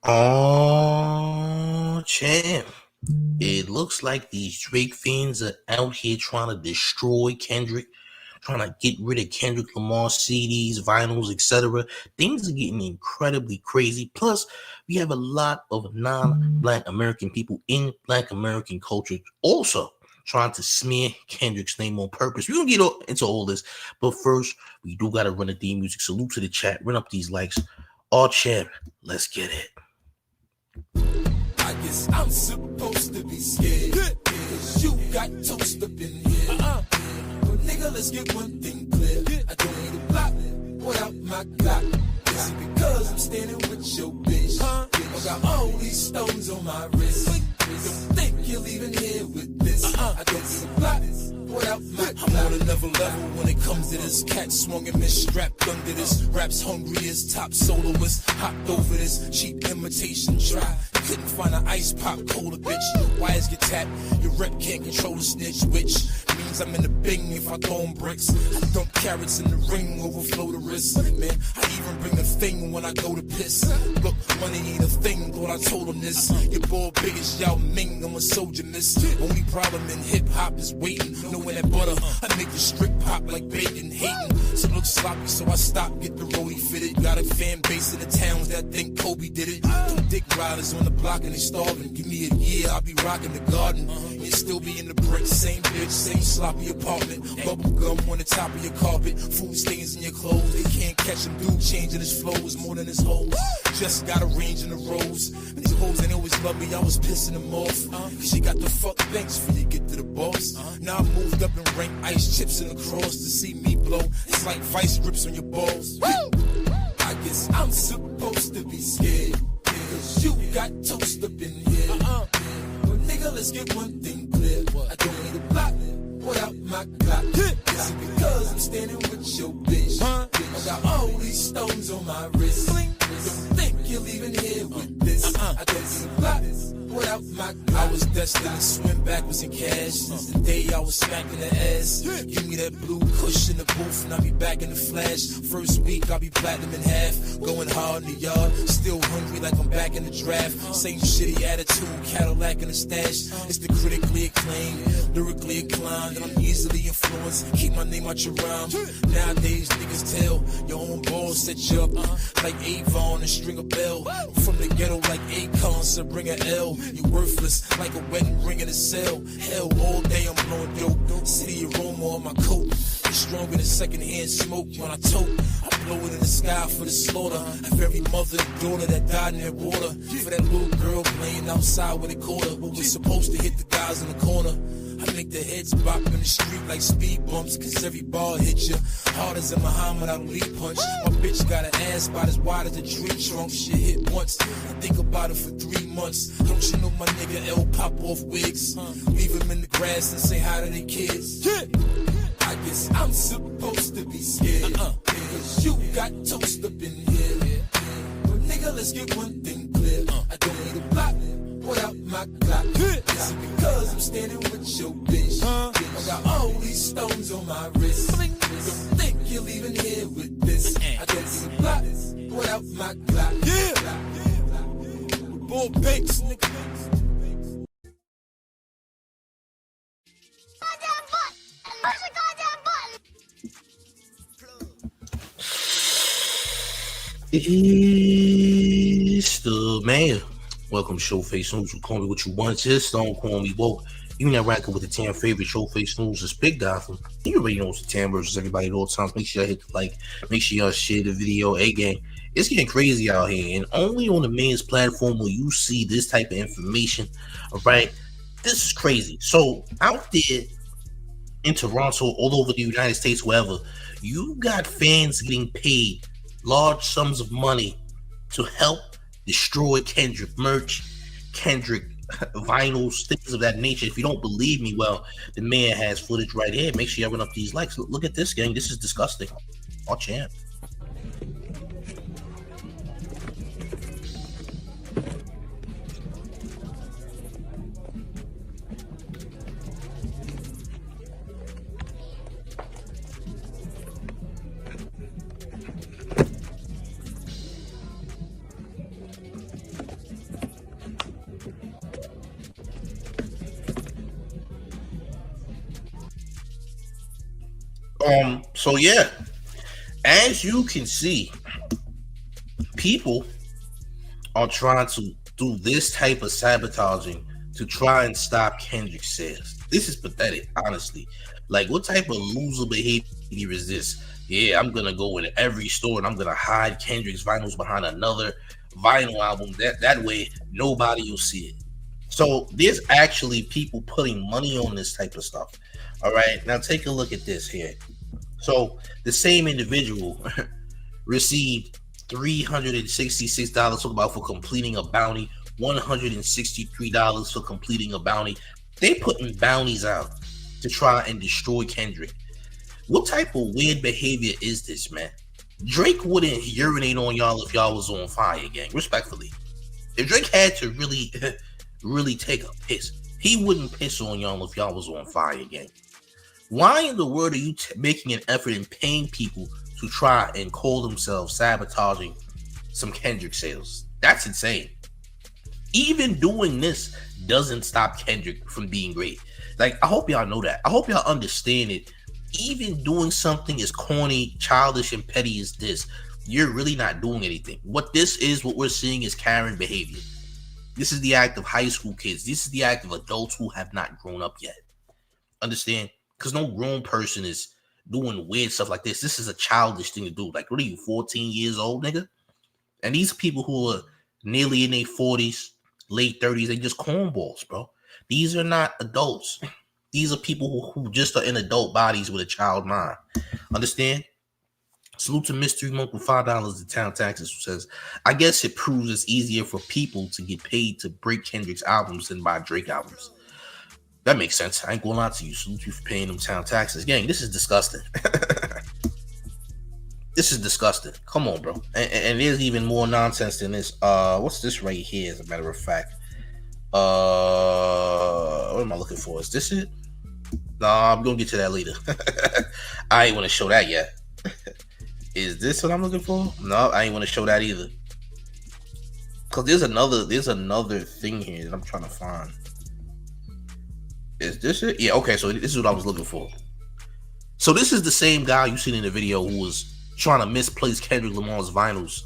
Oh, champ. It looks like these Drake fans are out here trying to destroy Kendrick, trying to get rid of Kendrick Lamar CDs, vinyls, etc. Things are getting incredibly crazy. Plus, we have a lot of non-Black American people in Black American culture also trying to smear Kendrick's name on purpose. We're going to get into all this, but first, we do got to run the theme music. Salute to the chat. Run up these likes. All champ, let's get it. I guess I'm supposed to be scared, cause you got toast up in here. But nigga, let's get one thing clear. I don't need a block without my Glock. Is it because I'm standing with your bitch? I got all these stones on my wrist. Don't think you're leaving here with this. I don't need a block without my Glock. I'm on another level when it comes to this. Cat swung and misstrapped under this. Rap's hungry as top soloist. Hopped over this cheap imitation try. Couldn't find an ice pop cola, bitch. Wires get tapped, your rep can't control the snitch, which means I'm in the bing if I throw 'em bricks. I dump carrots in the ring, overflow the wrist. Man, I even bring a thing when I go to piss. Look, money ain't a thing, thought I told him this. Your boy big as Yao Ming, I'm a soldier, miss. Only problem in hip-hop is waiting. Knowing that butter, I make the strict pop like bacon, hating. So look sloppy, so I stop, get the roadie fitted. Got a fan base in the towns that think Kobe did it. Them dick riders on the block and they starving. Give me a year, I'll be rocking the garden. You still be in the bricks, same bitch, same sloppy apartment. Bubble gum on the top of your carpet. Food stains in your clothes. They can't catch him, dude changing his flows more than his hoes. Just got a range in the rose. And these hoes ain't always love me, I was pissing them off. Cause she got the fuck thanks for you get to the boss. Now I moved up and ranked ice chips in the cross to see me blow. It's like vice grips on your balls. I guess I'm supposed to be scared, cause you got toast up in here. But nigga, let's get one thing clear. I don't need a block without my Glock. Is it because I'm standing with your bitch? I got all these stones on my wrist. Don't think you're leaving here with this. I don't need a block without my Glock. I was destined to swim backwards in cash since the day I was smacking the ass. Give me that blue cush in the booth and I'll be back in the flash. First week I'll be platinum in half. Going hard in the yard, still hungry like I'm back in the draft. Same shitty attitude, Cadillac in the stash. It's the critically acclaimed, lyrically inclined, and I'm easily influenced. Keep my name out your rhyme. Nowadays niggas tell your own balls set you up like Avon and string a bell. From the ghetto like Akon, so bring a L. You worthless like a wedding ring in a cell. Hell, all day I'm blowing dope. City aroma on my coat. It's stronger than secondhand smoke when I tote. I blow it in the sky for the slaughter of every mother and daughter that died in that water. For that little girl playing outside with a quarter. But we're supposed to hit the guys in the corner. I make the heads bop in the street like speed bumps, cause every ball hit you hard as a Muhammad Ali punch. My bitch got an ass about as wide as a tree trunk. Shit hit once, I think about it for 3 months. Don't you know my nigga L pop off wigs? Leave him in the grass and say hi to their kids. I guess I'm supposed to be scared, cause you got toast up in here. But nigga, let's get one thing clear. I don't need a block without my Glock. Is it because I'm standing with your bitch? I got all these stones on my wrist. Don't think you're leaving here with this. I don't need a block without my Glock. Bull Banks, nigga. It's the mayor. Welcome to Showface News. You call me what you want, just don't call me woke. You not rocking with the 10 favorite Showface News is Big Gotham. You already know it's the 10 versus everybody at all times. Make sure y'all hit the like. Make sure y'all share the video. Again, it's getting crazy out here, and only on the man's platform will you see this type of information. All right, this is crazy. So out there in Toronto, all over the United States, wherever, you got fans getting paid large sums of money to help destroy Kendrick merch, Kendrick vinyls, things of that nature. If you don't believe me, well, the man has footage right here. Make sure you run up these likes. Look at this, gang. This is disgusting. Oh, champ. So yeah, as you can see, people are trying to do this type of sabotaging to try and stop Kendrick sales. This is pathetic, honestly. Like, what type of loser behavior is this? Yeah, I'm gonna go in every store and I'm gonna hide Kendrick's vinyls behind another vinyl album. That way nobody will see it. So there's actually people putting money on this type of stuff. All right, now take a look at this here. So the same individual received $366 talk about for completing a bounty, $163 for completing a bounty. They putting bounties out to try and destroy Kendrick. What type of weird behavior is this, man? Drake wouldn't urinate on y'all if y'all was on fire, gang. Respectfully, if Drake had to really, really take a piss, he wouldn't piss on y'all if y'all was on fire, gang. Why in the world are you making an effort and paying people to try and call themselves sabotaging some Kendrick sales? That's insane. Even doing this doesn't stop Kendrick from being great. Like, I hope y'all know that. I hope y'all understand it. Even doing something as corny, childish, and petty as this, you're really not doing anything. What we're seeing is Karen behavior. This is the act of high school kids. This is the act of adults who have not grown up yet. Understand? Because no grown person is doing weird stuff like this. This is a childish thing to do. Like, what are you, 14 years old, nigga? And these people who are nearly in their 40s, late 30s, they just cornballs, bro. These are not adults. These are people who just are in adult bodies with a child mind. Understand? Salute to Mystery Monk with $5 to Town Taxes, who says, I guess it proves it's easier for people to get paid to break Kendrick's albums than buy Drake albums. That makes sense. I ain't gonna lie to you. Salute you for paying them town taxes. Gang, this is disgusting. This is disgusting. Come on, bro. And there's even more nonsense than this. What's this right here, as a matter of fact? What am I looking for? Is this it? No, I'm gonna get to that later. I ain't want to show that yet. Is this what I'm looking for? No, I ain't want to show that either. Cause there's another thing here that I'm trying to find. Is this it? Yeah, okay, so this is what I was looking for. So this is the same guy you seen in the video who was trying to misplace Kendrick Lamar's vinyls,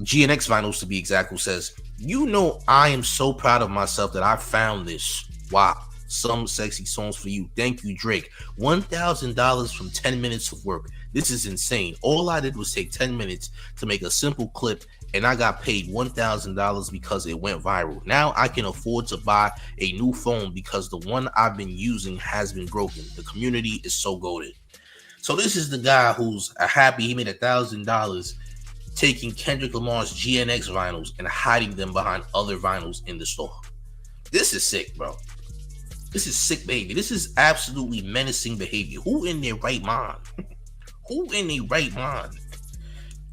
GNX vinyls to be exact, who says, you know, I am so proud of myself that I found this. Wow. Some sexy songs for you. Thank you, Drake. $1,000 from 10 minutes of work. This is insane. All I did was take 10 minutes to make a simple clip, and I got paid $1,000 because it went viral. Now I can afford to buy a new phone because the one I've been using has been broken. The community is so goated. So this is the guy who's happy he made $1,000 taking Kendrick Lamar's GNX vinyls and hiding them behind other vinyls in the store. This is sick, bro. This is sick behavior. This is absolutely menacing behavior. Who in their right mind? Who in their right mind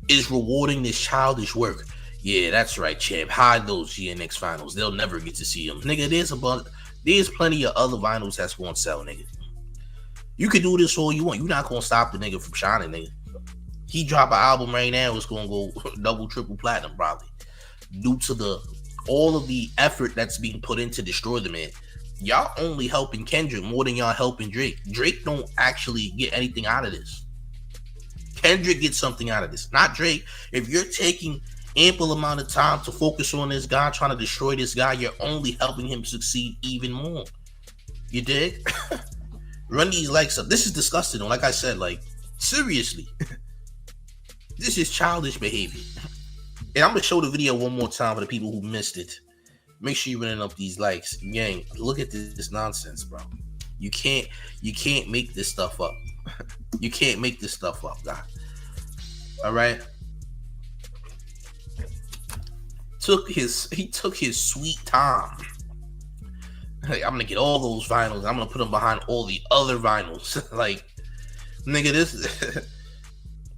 is rewarding this childish work? Yeah, that's right, champ. Hide those GNX vinyls. They'll never get to see them. Nigga, there's plenty of other vinyls that's won't sell, nigga. You can do this all you want. You're not gonna stop the nigga from shining, nigga. He drop an album right now, it's gonna go double, triple platinum probably. Due to all of the effort that's being put in to destroy the man. Y'all only helping Kendrick more than y'all helping Drake. Drake don't actually get anything out of this. Kendrick gets something out of this, not Drake. If you're taking ample amount of time to focus on this guy, trying to destroy this guy, you're only helping him succeed even more. You dig? Run these likes up. This is disgusting. Like I said, like, seriously. This is childish behavior. And I'm going to show the video one more time for the people who missed it. Make sure you're running up these likes. Gang, look at this nonsense, bro. You can't make this stuff up. You can't make this stuff up, guys. All right? He took his sweet time. Hey, I'm gonna get all those vinyls. I'm gonna put them behind all the other vinyls. Like, nigga,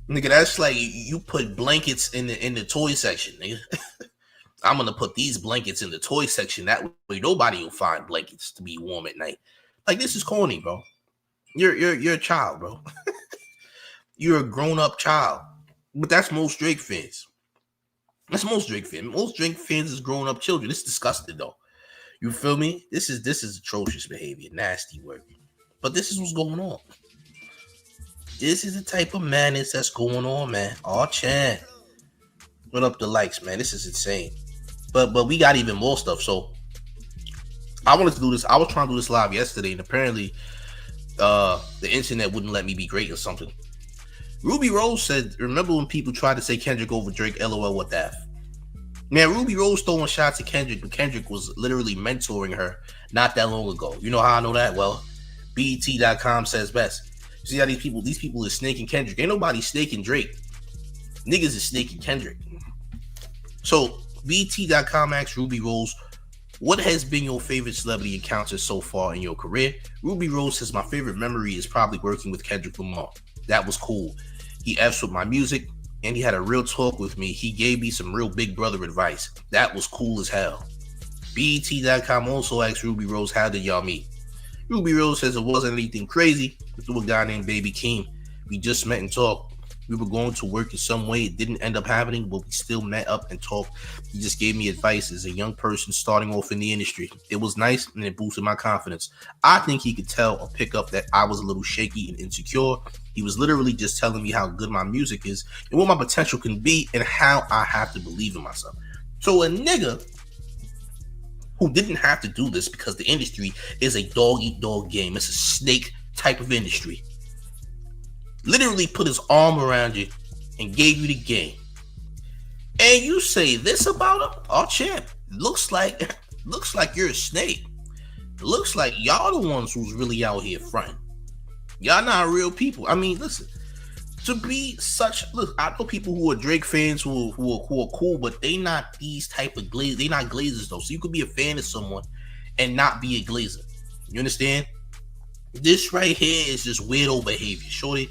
nigga, that's like you put blankets in the toy section, nigga. I'm gonna put these blankets in the toy section. That way nobody will find blankets to be warm at night. Like, this is corny, bro. You're a child, bro. You're a grown-up child. But that's most Drake fans. That's most Drake fans. Most Drake fans is grown-up children. It's disgusting, though. You feel me? This is atrocious behavior, nasty work. But this is what's going on. This is the type of madness that's going on, man. All Chan. Put up the likes, man. This is insane. But we got even more stuff. So I wanted to do this. I was trying to do this live yesterday, and apparently the internet wouldn't let me be great or something. Rubi Rose said, remember when people tried to say Kendrick over Drake? LOL, what the F? Man, Rubi Rose throwing shots at Kendrick, but Kendrick was literally mentoring her not that long ago. You know how I know that? Well, BET.com says best. See how these people are snaking Kendrick. Ain't nobody snaking Drake. Niggas is snaking Kendrick. So BET.com asks Rubi Rose, what has been your favorite celebrity encounter so far in your career? Rubi Rose says, my favorite memory is probably working with Kendrick Lamar. That was cool. He F's with my music, and he had a real talk with me. He gave me some real big brother advice. That was cool as hell. BET.com also asked Rubi Rose, how did y'all meet? Rubi Rose says it wasn't anything crazy. Through a guy named Baby Keem. We just met and talked. We were going to work in some way. It didn't end up happening, but we still met up and talked. He just gave me advice as a young person starting off in the industry. It was nice and it boosted my confidence. I think he could tell or pick up that I was a little shaky and insecure. He was literally just telling me how good my music is and what my potential can be and how I have to believe in myself. So a nigga who didn't have to do this because the industry is a dog-eat-dog game. It's a snake type of industry. Literally put his arm around you and gave you the game. And you say this about him? Oh, champ, looks like you're a snake. It looks like y'all the ones who's really out here fronting. Y'all not real people. I mean, listen, to be such, look, I know people who are Drake fans who are cool, but they not these type of glazers. They not glazers though. So you could be a fan of someone and not be a glazer. You understand? This right here is just weirdo behavior. Shorty,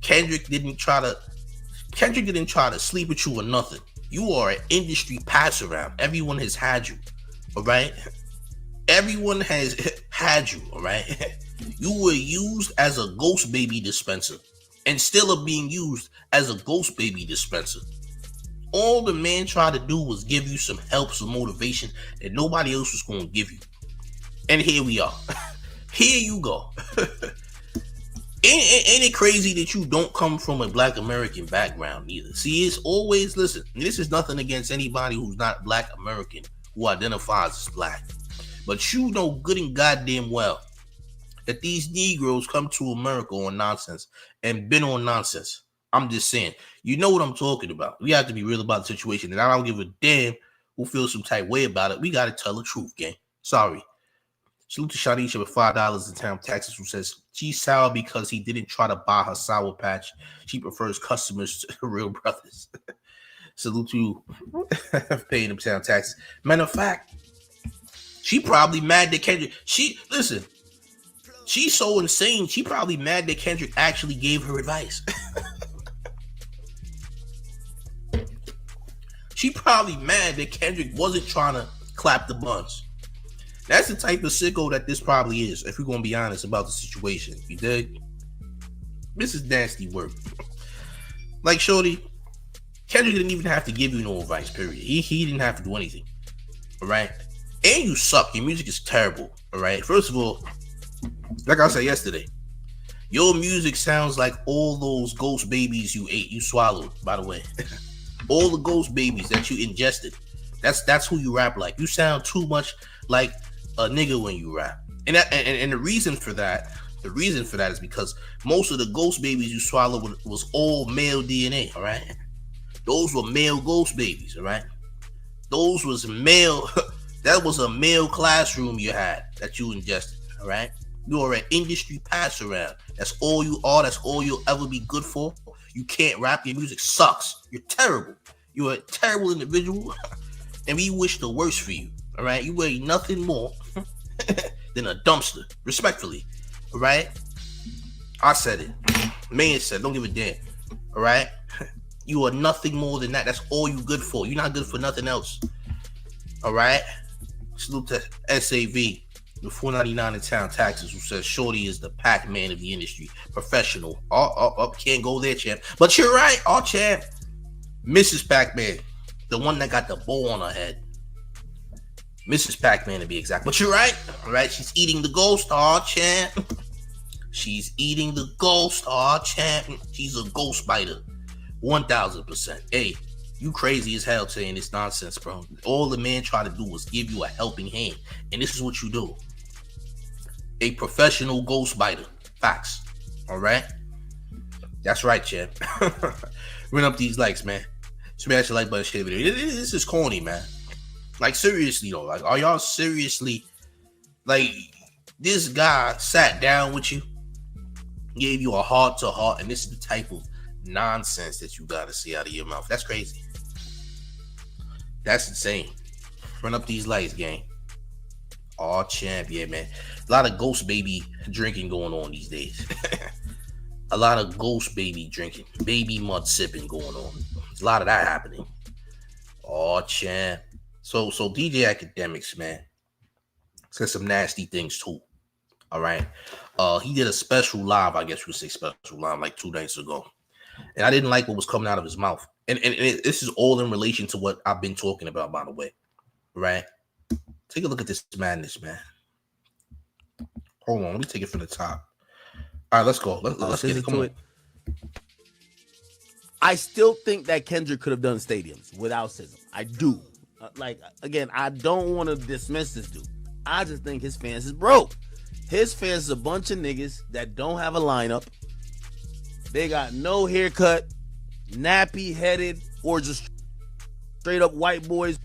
Kendrick didn't try to sleep with you or nothing. You are an industry pass around. Everyone has had you. All right? Everyone has had you. All right? You were used as a ghost baby dispenser and still are being used as a ghost baby dispenser. All the man tried to do was give you some help, some motivation that nobody else was going to give you. And here we are. Here you go. Ain't it crazy that you don't come from a Black American background either? See, it's always, listen, this is nothing against anybody who's not Black American who identifies as Black. But you know good and goddamn well that these Negroes come to America on nonsense and been on nonsense. I'm just saying, you know what I'm talking about. We have to be real about the situation, and I don't give a damn who feels some type way about it. We got to tell the truth, gang. Sorry. Salute to Shanisha with $5 in town taxes, who says she's sour because he didn't try to buy her Sour Patch. She prefers customers to real brothers. Salute to paying them town taxes. Matter of fact, she probably mad that Kendrick. Listen, she's so insane. She probably mad that Kendrick actually gave her advice. She probably mad that Kendrick wasn't trying to clap the buns. That's the type of sicko that this probably is, if we're going to be honest about the situation. You dig? This is nasty work. Like, shorty, Kendrick didn't even have to give you no advice, period. He didn't have to do anything. All right? And you suck. Your music is terrible. All right? First of all, like I said yesterday, your music sounds like all those ghost babies you ate, you swallowed, by the way. All the ghost babies that you ingested. That's who you rap like. You sound too much like a nigga when you rap. And the reason for that is because most of the ghost babies you swallowed was all male DNA, all right? Those were male ghost babies, all right? Those was male, that was a male classroom you had that you ingested, all right? You are an industry pass around. That's all you are. That's all you'll ever be good for. You can't rap. Your music sucks. You're terrible. You're a terrible individual. And we wish the worst for you. All right. You weigh nothing more than a dumpster. Respectfully. All right. I said it. Man said, don't give a damn. All right. You are nothing more than that. That's all you good for. You're not good for nothing else. All right. Salute to SAV. The $4.99 in town taxes, who says Shorty is the Pac-Man of the industry. Professional. Can't go there, champ. But you're right. Champ. Mrs. Pac-Man. The one that got the bow on her head. Mrs. Pac-Man to be exact. But you're right. All right. She's eating the ghost. Champ. She's eating the ghost. Oh, champion. She's a ghost biter. 1000%. Hey, you crazy as hell saying this nonsense, bro. All the man tried to do was give you a helping hand. And this is what you do. A professional ghost biter. Facts. All right? That's right, champ. Run up these likes, man. Smash the like button, share the video. This is corny, man. Like, seriously, though. Like, are y'all seriously... Like, this guy sat down with you, gave you a heart-to-heart, and this is the type of nonsense that you gotta see out of your mouth. That's crazy. That's insane. Run up these lights, gang. Oh, champ, yeah, man. A lot of ghost baby drinking going on these days. A lot of ghost baby drinking, baby mud sipping going on. There's a lot of that happening. Oh, champ. So DJ Akademiks, man, said some nasty things too. All right. He did a special live, I guess you would say special live, like 2 nights ago. And I didn't like what was coming out of his mouth. And this is all in relation to what I've been talking about, by the way. Right? Take a look at this madness, man. Hold on. Let me take it from the top. All right, let's go. Let's get into it. I still think that Kendrick could have done stadiums without SZA. I do. Again, I don't want to dismiss this dude. I just think his fans is broke. His fans is a bunch of niggas that don't have a lineup. They got no haircut, nappy headed, or just straight up white boys.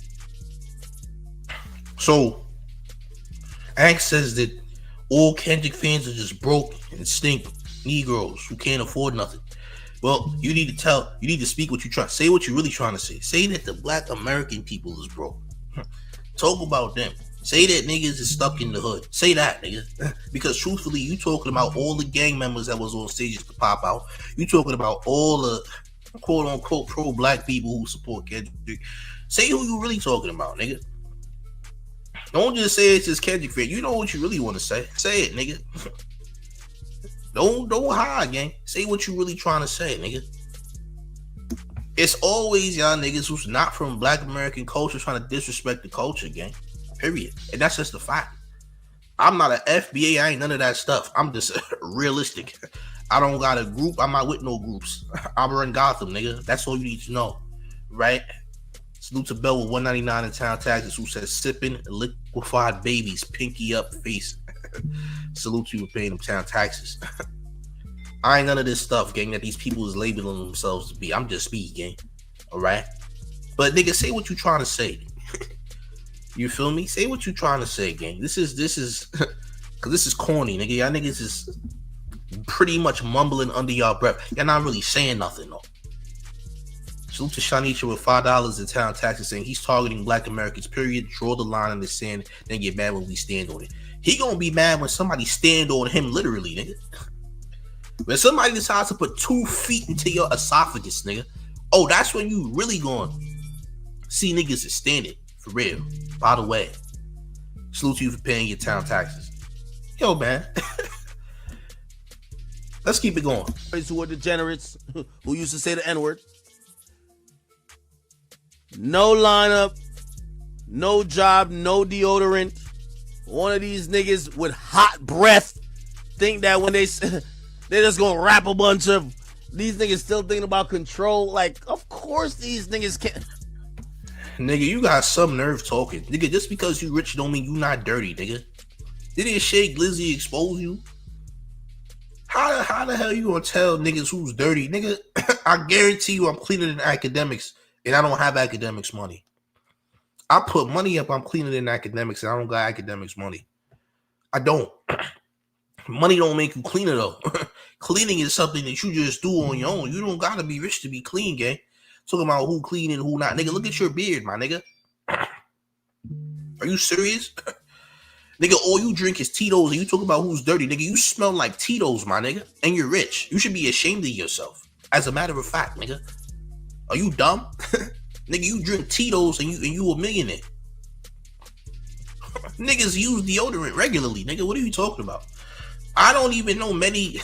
So, Hank says that all Kendrick fans are just broke and stink Negroes who can't afford nothing. Well, you need to speak what you try. Say what you're really trying to say. Say that the black American people is broke. Talk about them. Say that niggas is stuck in the hood. Say that, nigga. Because truthfully, you talking about all the gang members that was on stages to pop out. You talking about all the quote unquote pro-black people who support Kendrick. Say who you really talking about, nigga. Don't just say it's just Kendrick fan. You know what you really want to say. Say it, nigga. Don't hide, gang. Say what you really trying to say, nigga. It's always y'all niggas who's not from black American culture trying to disrespect the culture, gang. Period. And that's just the fact. I'm not an FBA. I ain't none of that stuff. I'm just realistic. I don't got a group. I'm not with no groups. I'm in Gotham, nigga. That's all you need to know. Right? Salute to Bell with $1.99 in town taxes who says sipping liquefied babies, pinky up face. Salute you for paying them town taxes. I ain't none of this stuff, gang, that these people is labeling themselves to be. I'm just me, gang. Alright? But nigga, say what you trying to say. You feel me? Say what you trying to say, gang. This is cause this is corny, nigga. Y'all niggas is pretty much mumbling under y'all breath. Y'all not really saying nothing though. Salute to Shanisha with $5 in town taxes saying he's targeting black Americans, period. Draw the line in the sand, then get mad when we stand on it. He gonna be mad when somebody stand on him literally, nigga. When somebody decides to put 2 feet into your esophagus, nigga. Oh, that's when you really gonna see niggas is standing. For real. By the way, salute to you for paying your town taxes. Yo, man. Let's keep it going. Who are degenerates who used to say the N-word. No lineup, no job, no deodorant. One of these niggas with hot breath think that when they're just gonna rap a bunch of these niggas still thinking about control. Like, of course these niggas can't. Nigga, you got some nerve talking. Nigga, just because you rich don't mean you not dirty, nigga. Didn't Shay Glizzy expose you? How the hell you gonna tell niggas who's dirty? Nigga, I guarantee you I'm cleaner than Akademiks and I don't have Akademiks money. I put money up, I'm cleaner than Akademiks and I don't got Akademiks money. I don't. Money don't make you cleaner though. Cleaning is something that you just do on your own. You don't gotta be rich to be clean, gang. Talking about who clean and who not. Nigga, look at your beard, my nigga. Are you serious? Nigga, all you drink is Tito's and you talk about who's dirty. Nigga, you smell like Tito's, my nigga. And you're rich. You should be ashamed of yourself. As a matter of fact, nigga. Are you dumb? Nigga, you drink Tito's and you a millionaire. Niggas use deodorant regularly. Nigga, what are you talking about? I don't even know many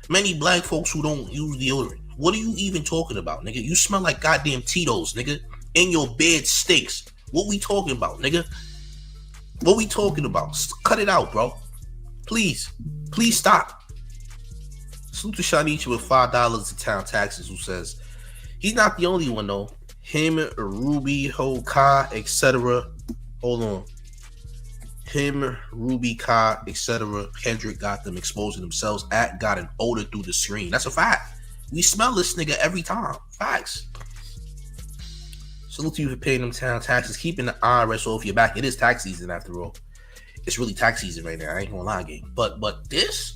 black folks who don't use deodorant. What are you even talking about, nigga? You smell like goddamn Tito's, nigga. And your bed stinks. What we talking about, nigga? What we talking about? Cut it out, bro. Please. Please stop. Salute to Shanichi with $5 in town taxes, who says he's not the only one though. Him, Ruby, Ka, etc. Hold on. Him, Ruby, Ka, etc. Kendrick got them exposing themselves. Got an odor through the screen. That's a fact. We smell this nigga every time. Facts. Salute to you for paying them town taxes. Keeping the IRS off your back. It is tax season after all. It's really tax season right now. I ain't gonna lie, gang. But this,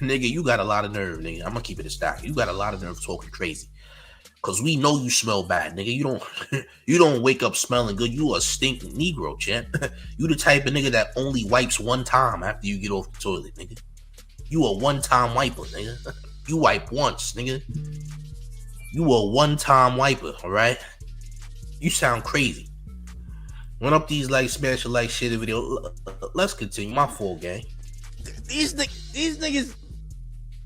nigga, you got a lot of nerve, nigga. I'm gonna keep it a stack. You got a lot of nerve talking crazy. Cause we know you smell bad, nigga. You don't wake up smelling good. You a stinking Negro, champ. You the type of nigga that only wipes one time after you get off the toilet, nigga. You a one-time wiper, nigga. You wipe once, nigga. You a one-time wiper, all right? You sound crazy. Run up these like special like shit video. Let's continue. My fault, gang. These niggas,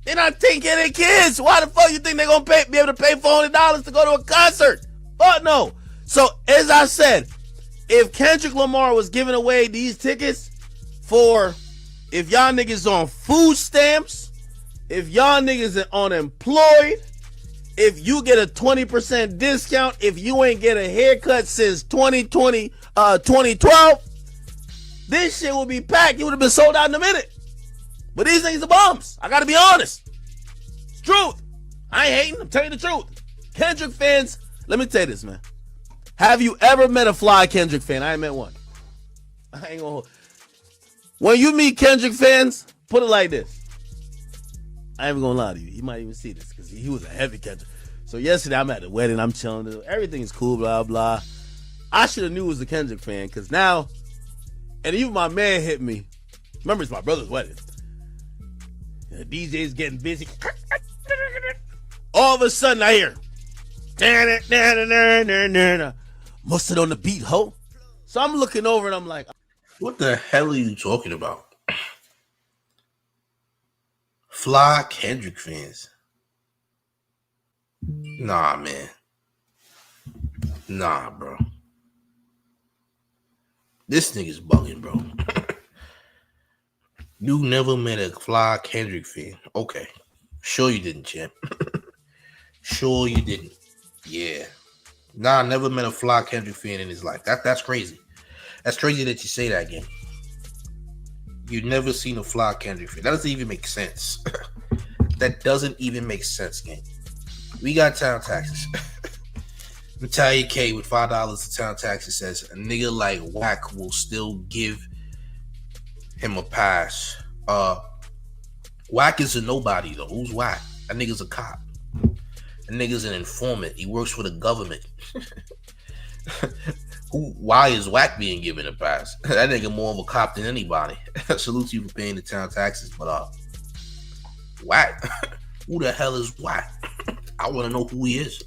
they're not taking care of their kids. Why the fuck you think they're gonna be able to pay $400 to go to a concert? Fuck no. So as I said, if Kendrick Lamar was giving away these tickets for if y'all niggas on food stamps, if y'all niggas are unemployed, if you get a 20% discount, if you ain't get a haircut since 2012, this shit will be packed. It would have been sold out in a minute. But these niggas are bums. I gotta be honest. It's truth. I ain't hating. I'm telling you the truth. Kendrick fans, let me tell you this, man. Have you ever met a fly Kendrick fan? I ain't met one. I ain't gonna. When you meet Kendrick fans, put it like this. I ain't even gonna lie to you. You might even see this because he was a heavy Kendrick. So yesterday I'm at the wedding. I'm chilling. Everything's cool, blah, blah. I should have knew it was a Kendrick fan because now, and even my man hit me. Remember, it's my brother's wedding. The DJ's getting busy. All of a sudden I hear mustard on the beat, ho. So I'm looking over and I'm like, what the hell are you talking about? Fly Kendrick fans. Nah, man. Nah, bro. This nigga's bugging, bro. You never met a fly Kendrick fan. Okay. Sure you didn't, champ. Sure you didn't. Yeah. Nah, never met a fly Kendrick fan in his life. That's crazy. That's crazy that you say that, again. You've never seen a fly Kendrick fan. That doesn't even make sense. That doesn't even make sense, gang. We got town taxes. Natalia K with $5 to town taxes says a nigga like Wack will still give him a pass. Wack is a nobody though. Who's Wack? That nigga's a cop. That nigga's an informant. He works for the government. Why is Wack being given a pass? That nigga more of a cop than anybody. Salute to you for paying the town taxes, but Wack? Who the hell is Wack? I want to know who he is.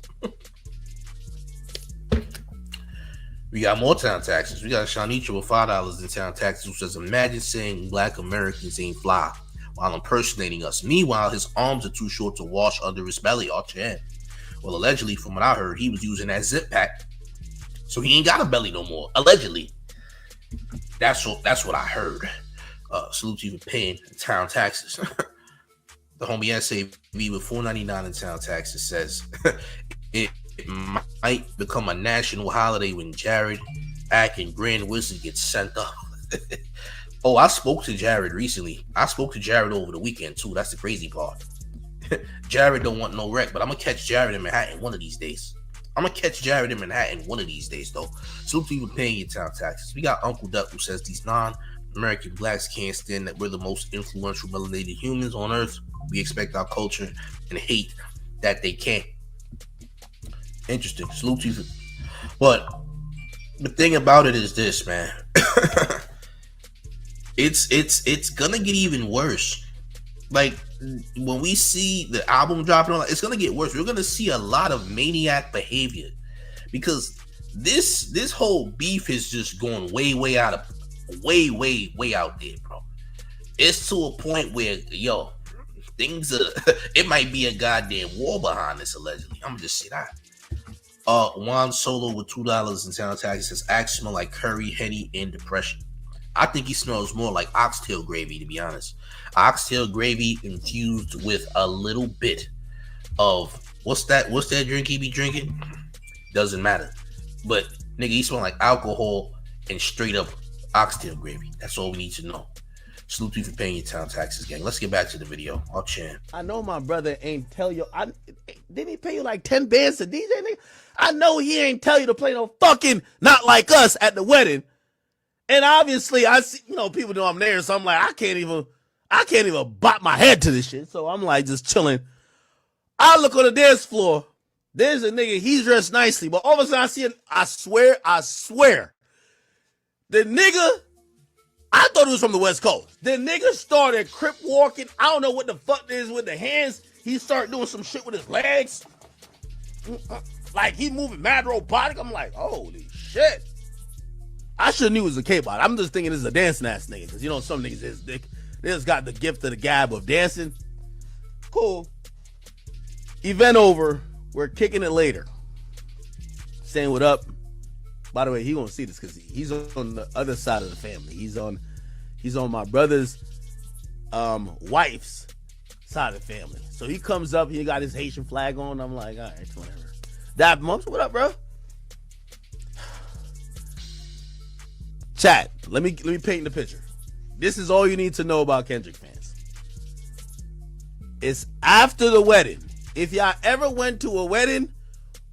We got more town taxes. We got Shanicha with $5 in town taxes, who says, imagine saying black Americans ain't fly while impersonating us. Meanwhile, his arms are too short to wash under his belly. Oh, champ. Well, allegedly, from what I heard, he was using that zip pack, so he ain't got a belly no more. Allegedly. That's what I heard. Salute to you for paying town taxes. The homie SAB with $4.99 in town taxes says, it might become a national holiday when Jared, Ack, and Grand Wizard get sent up. Oh, I spoke to Jared recently. I spoke to Jared over the weekend, too. That's the crazy part. Jared don't want no wreck, but I'm going to catch Jared in Manhattan one of these days. Though. Salute to you for paying your town taxes. We got Uncle Duck, who says these non-American blacks can't stand that we're the most influential melanated humans on earth. We expect our culture and hate that they can't. Interesting. Salute to you. But the thing about it is this, man. It's gonna get even worse. Like when we see the album dropping, it's gonna get worse. We're gonna see a lot of maniac behavior because this whole beef is just going way out there, bro. It's to a point where things are. It might be a goddamn war behind this. Allegedly, I'm gonna just say that. Juan Solo with $2 in town taxes says, "Act smell like curry, Henny, and depression." I think he smells more like oxtail gravy, to be honest. Oxtail gravy infused with a little bit of what's that drink he be drinking? Doesn't matter. But nigga, he smell like alcohol and straight up oxtail gravy. That's all we need to know. Salute to you for paying your town taxes, gang. Let's get back to the video. I'll chat. I know my brother ain't tell you. Didn't he pay you like 10 bands to DJ, nigga? I know he ain't tell you to play no fucking Not Like Us at the wedding. And obviously, I see, people know I'm there, so I'm like, I can't even bop my head to this shit. So I'm like just chilling. I look on the dance floor. There's a nigga, he's dressed nicely, but all of a sudden I see it. I swear. The nigga, I thought it was from the West Coast. The nigga started crip walking. I don't know what the fuck this is with the hands. He started doing some shit with his legs. Like he moving mad robotic. I'm like, holy shit. I should have knew it was a K-bot. I'm just thinking this is a dancing ass nigga. Because some niggas they just got the gift of the gab of dancing. Cool. Event over. We're kicking it later. Saying what up. By the way, he gonna see this because he's on the other side of the family. He's on my brother's wife's side of the family. So he comes up, he got his Haitian flag on. I'm like, all right, whatever. Dad, Mumps, what up, bro? Chat, let me paint the picture. This is all you need to know about Kendrick fans. It's after the wedding. If y'all ever went to a wedding,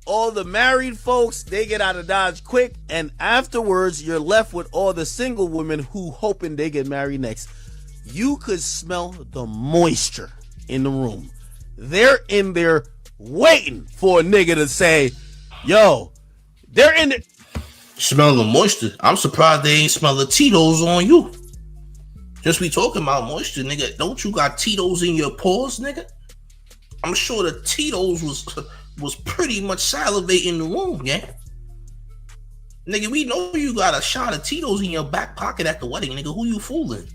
all the married folks, they get out of Dodge quick, and afterwards, you're left with all the single women who hoping they get married next. You could smell the moisture in the room. They're in there waiting for a nigga to say, yo, they're in there. Smell the moisture. I'm surprised they ain't smell the Tito's on you. Just we talking about moisture, nigga. Don't you got Tito's in your pores, nigga? I'm sure the Tito's was pretty much salivating in the room, yeah? Nigga, we know you got a shot of Tito's in your back pocket at the wedding, nigga. Who you fooling?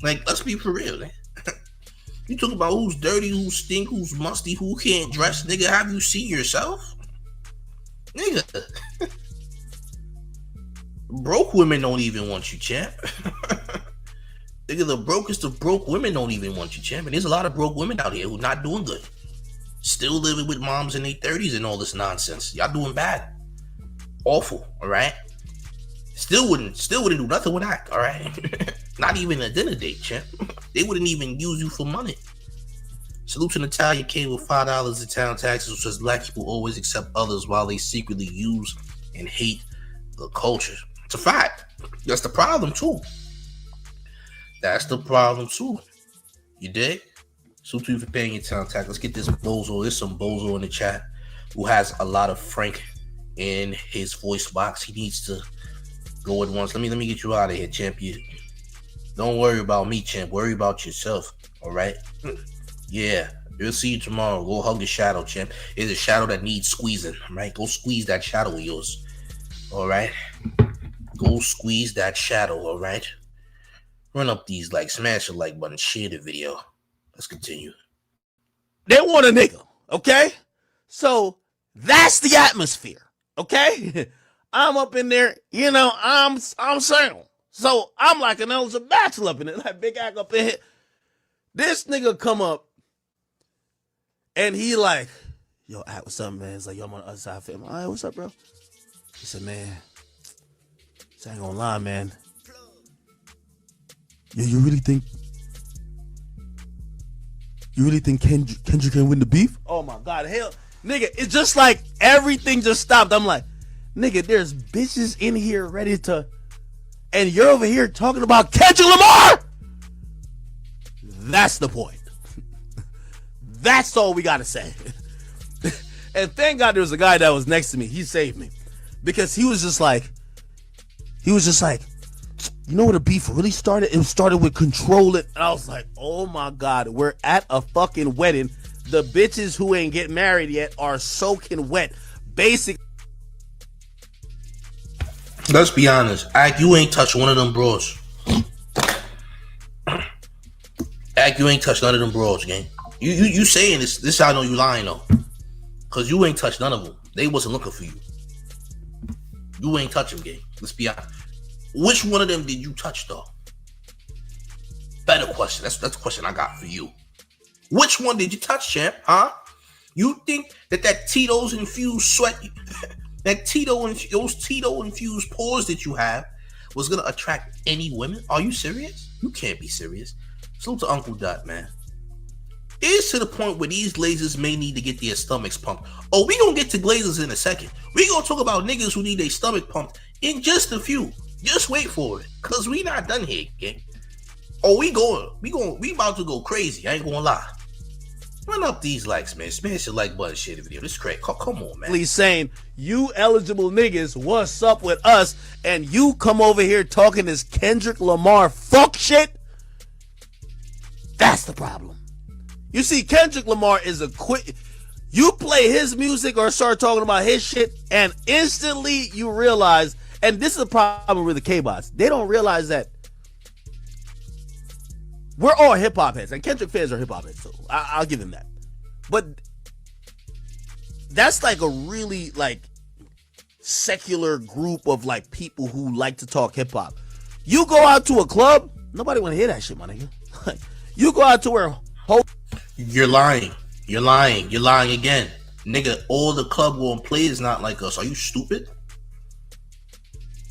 Like, let's be for real, man. You talking about who's dirty, who's stink, who's musty, who can't dress, nigga. Have you seen yourself? Nigga. Broke women don't even want you, champ. Nigga, the brokest of broke women don't even want you, champ. And there's a lot of broke women out here who not doing good. Still living with moms in their 30s and all this nonsense. Y'all doing bad. Awful, all right? Still wouldn't do nothing with that, all right? Not even a dinner date, champ. They wouldn't even use you for money. Salute to Natalia K with $5 in town taxes, which says black people always accept others while they secretly use and hate the culture. It's a fact. That's the problem, too. That's the problem, too. You dig? Salute to you for paying your town tax. Let's get this bozo. There's some bozo in the chat who has a lot of Frank in his voice box. He needs to go at once. Let me get you out of here, champ. Don't worry about me, champ. Worry about yourself. All right? Yeah. We'll see you tomorrow. Go hug the shadow, champ. It's a shadow that needs squeezing. All right? Go squeeze that shadow of yours. All right? Go squeeze that shadow. All right? Run up these likes. Smash the like button. Share the video. Let's continue. They want a nigga, okay? So that's the atmosphere, okay? I'm up in there, I'm single. So I'm like an elder bachelor up in it, like big act up in here. This nigga come up and he like, yo, what's up, man? It's like, yo, I'm on the other side of it. All right, what's up, bro? He said, man, I ain't gonna lie, man. Yeah, you really think Kendrick can win the beef? Oh my God, hell, nigga, it's just like everything just stopped. I'm like, nigga, there's bitches in here ready to, and you're over here talking about Kendrick Lamar? That's the point. That's all we gotta say. And thank God there was a guy that was next to me. He saved me. Because he was just like, you know where the beef really started? It started with Control It. And I was like, oh my God, we're at a fucking wedding. The bitches who ain't get married yet are soaking wet. Basic. Let's be honest. Act, you ain't touched one of them bros. Act, you ain't touched none of them bros, gang. You saying this? This how I know you lying though, cause you ain't touched none of them. They wasn't looking for you. You ain't touch them, gang. Let's be honest. Which one of them did you touch though? Better question. That's the question I got for you. Which one did you touch, champ? Huh? You think that Tito's infused sweat, those Tito infused pores that you have was gonna attract any women? Are you serious? You can't be serious. Salute to Uncle Dot, man. It's to the point where these glazers may need to get their stomachs pumped. Oh, we gonna get to glazers in a second. We gonna talk about niggas who need their stomach pumped in just a few. Just wait for it, cause we not done here, gang. Oh, we about to go crazy. I ain't gonna lie. Run up these likes, man. Smash your like button, share the video. This is crazy. Come on, man. Please saying, you eligible niggas, what's up with us? And you come over here talking this Kendrick Lamar fuck shit? That's the problem. You see, Kendrick Lamar is a quick... You play his music or start talking about his shit, and instantly you realize, and this is the problem with the K-Bots, they don't realize that we're all hip-hop heads, and Kendrick fans are hip-hop heads, so I'll give him that. But that's like a really, like, secular group of, like, people who like to talk hip-hop. You go out to a club, nobody want to hear that shit, my nigga. You go out to where... You're lying. You're lying. You're lying again. Nigga, all the club going play is not like us. Are you stupid?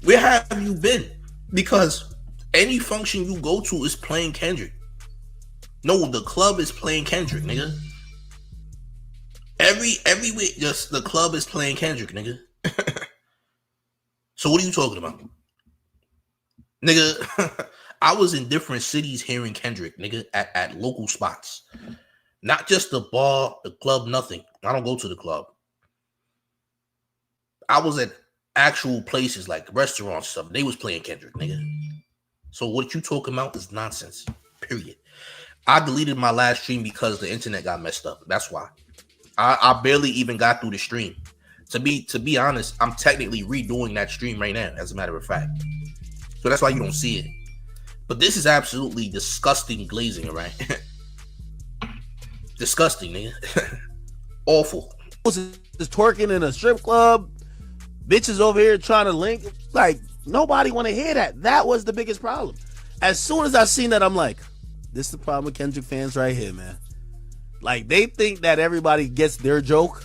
Where have you been? Because any function you go to is playing Kendrick. No, the club is playing Kendrick, nigga. Every week, just the club is playing Kendrick, nigga. So what are you talking about? Nigga, I was in different cities hearing Kendrick, nigga, at local spots. Not just the bar, the club, nothing. I don't go to the club. I was at actual places like restaurants stuff. They was playing Kendrick, nigga. So what you talking about is nonsense. Period. I deleted my last stream because the internet got messed up. That's why. I barely even got through the stream. To be honest, I'm technically redoing that stream right now, as a matter of fact. So that's why you don't see it. But this is absolutely disgusting glazing, right? Disgusting, nigga. Awful. Is twerking in a strip club. Bitches over here trying to link. Like, nobody want to hear that. That was the biggest problem. As soon as I seen that, I'm like, this is the problem with Kendrick fans right here, man. Like, they think that everybody gets their joke.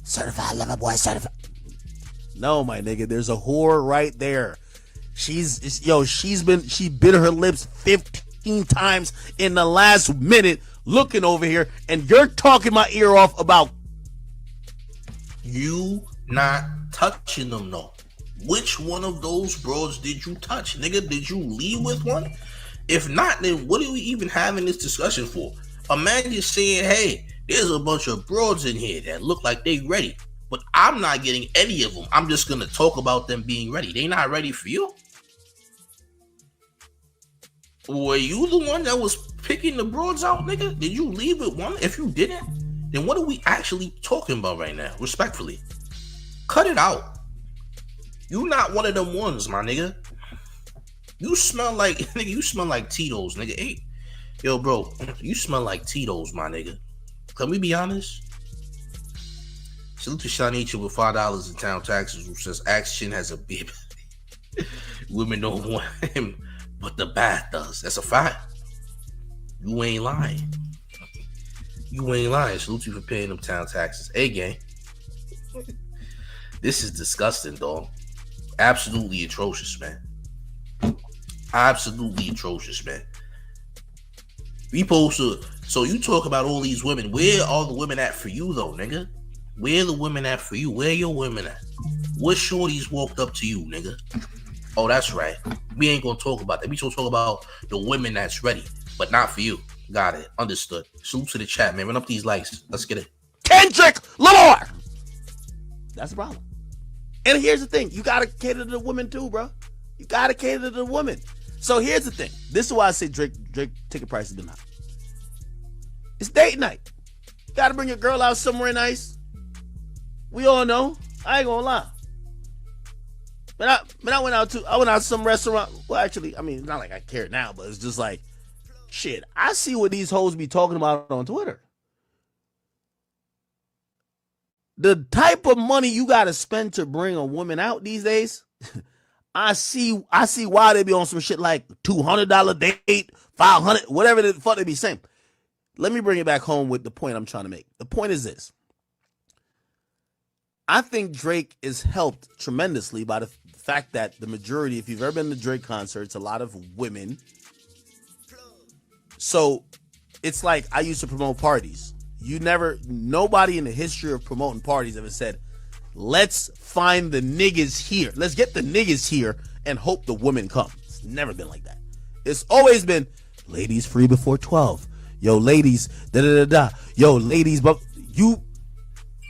Certified lover boy, certified. No, my nigga, there's a whore right there. She bit her lips 15 times in the last minute looking over here, and you're talking my ear off about you not touching them, though. Which one of those bros did you touch, nigga? Did you leave with one? If not, then what are we even having this discussion for? A man just saying, hey, there's a bunch of broads in here that look like they ready, but I'm not getting any of them. I'm just gonna talk about them being ready. They not ready for you? Were you the one that was picking the broads out, nigga? Did you leave with one? If you didn't, then what are we actually talking about right now? Respectfully, cut it out. You not one of them ones, my nigga. You smell like, nigga, you smell like Tito's, nigga. Hey, yo, bro, you smell like Tito's, my nigga. Can we be honest? Salute to Shanicha with $5 in town taxes, who says action has a baby. Women don't want him, but the bath does. That's a fact. You ain't lying. You ain't lying. Salute you for paying them town taxes. Hey, gang. This is disgusting, dog. Absolutely atrocious, man. Absolutely atrocious, man. We supposed to. So you talk about all these women. Where are the women at for you, though, nigga? Where the women at for you? Where your women at? What shorties walked up to you, nigga? Oh, that's right. We ain't gonna talk about that. We gonna talk about the women that's ready, but not for you. Got it. Understood. Salute to the chat, man. Run up these likes. Let's get it. Kendrick Lamar. That's the problem. And here's the thing. You gotta cater to the women too, bro. You gotta cater to the women. So here's the thing. This is why I say Drake ticket price has been high. It's date night. You gotta bring your girl out somewhere nice. We all know. I ain't gonna lie. But I went out to some restaurant. Well, actually, I mean, it's not like I care now, but it's just like, shit, I see what these hoes be talking about on Twitter. The type of money you gotta spend to bring a woman out these days, I see why they be on some shit like $200 date, 500, whatever the fuck they be saying. Let me bring it back home with the point I'm trying to make. The point is this. I think Drake is helped tremendously by the fact that the majority, if you've ever been to Drake concerts, a lot of women. So it's like I used to promote parties. Nobody in the history of promoting parties ever said, let's find the niggas here. Let's get the niggas here and hope the women come. It's never been like that. It's always been ladies free before 12. Yo, ladies, da-da-da-da. Yo, ladies, but you...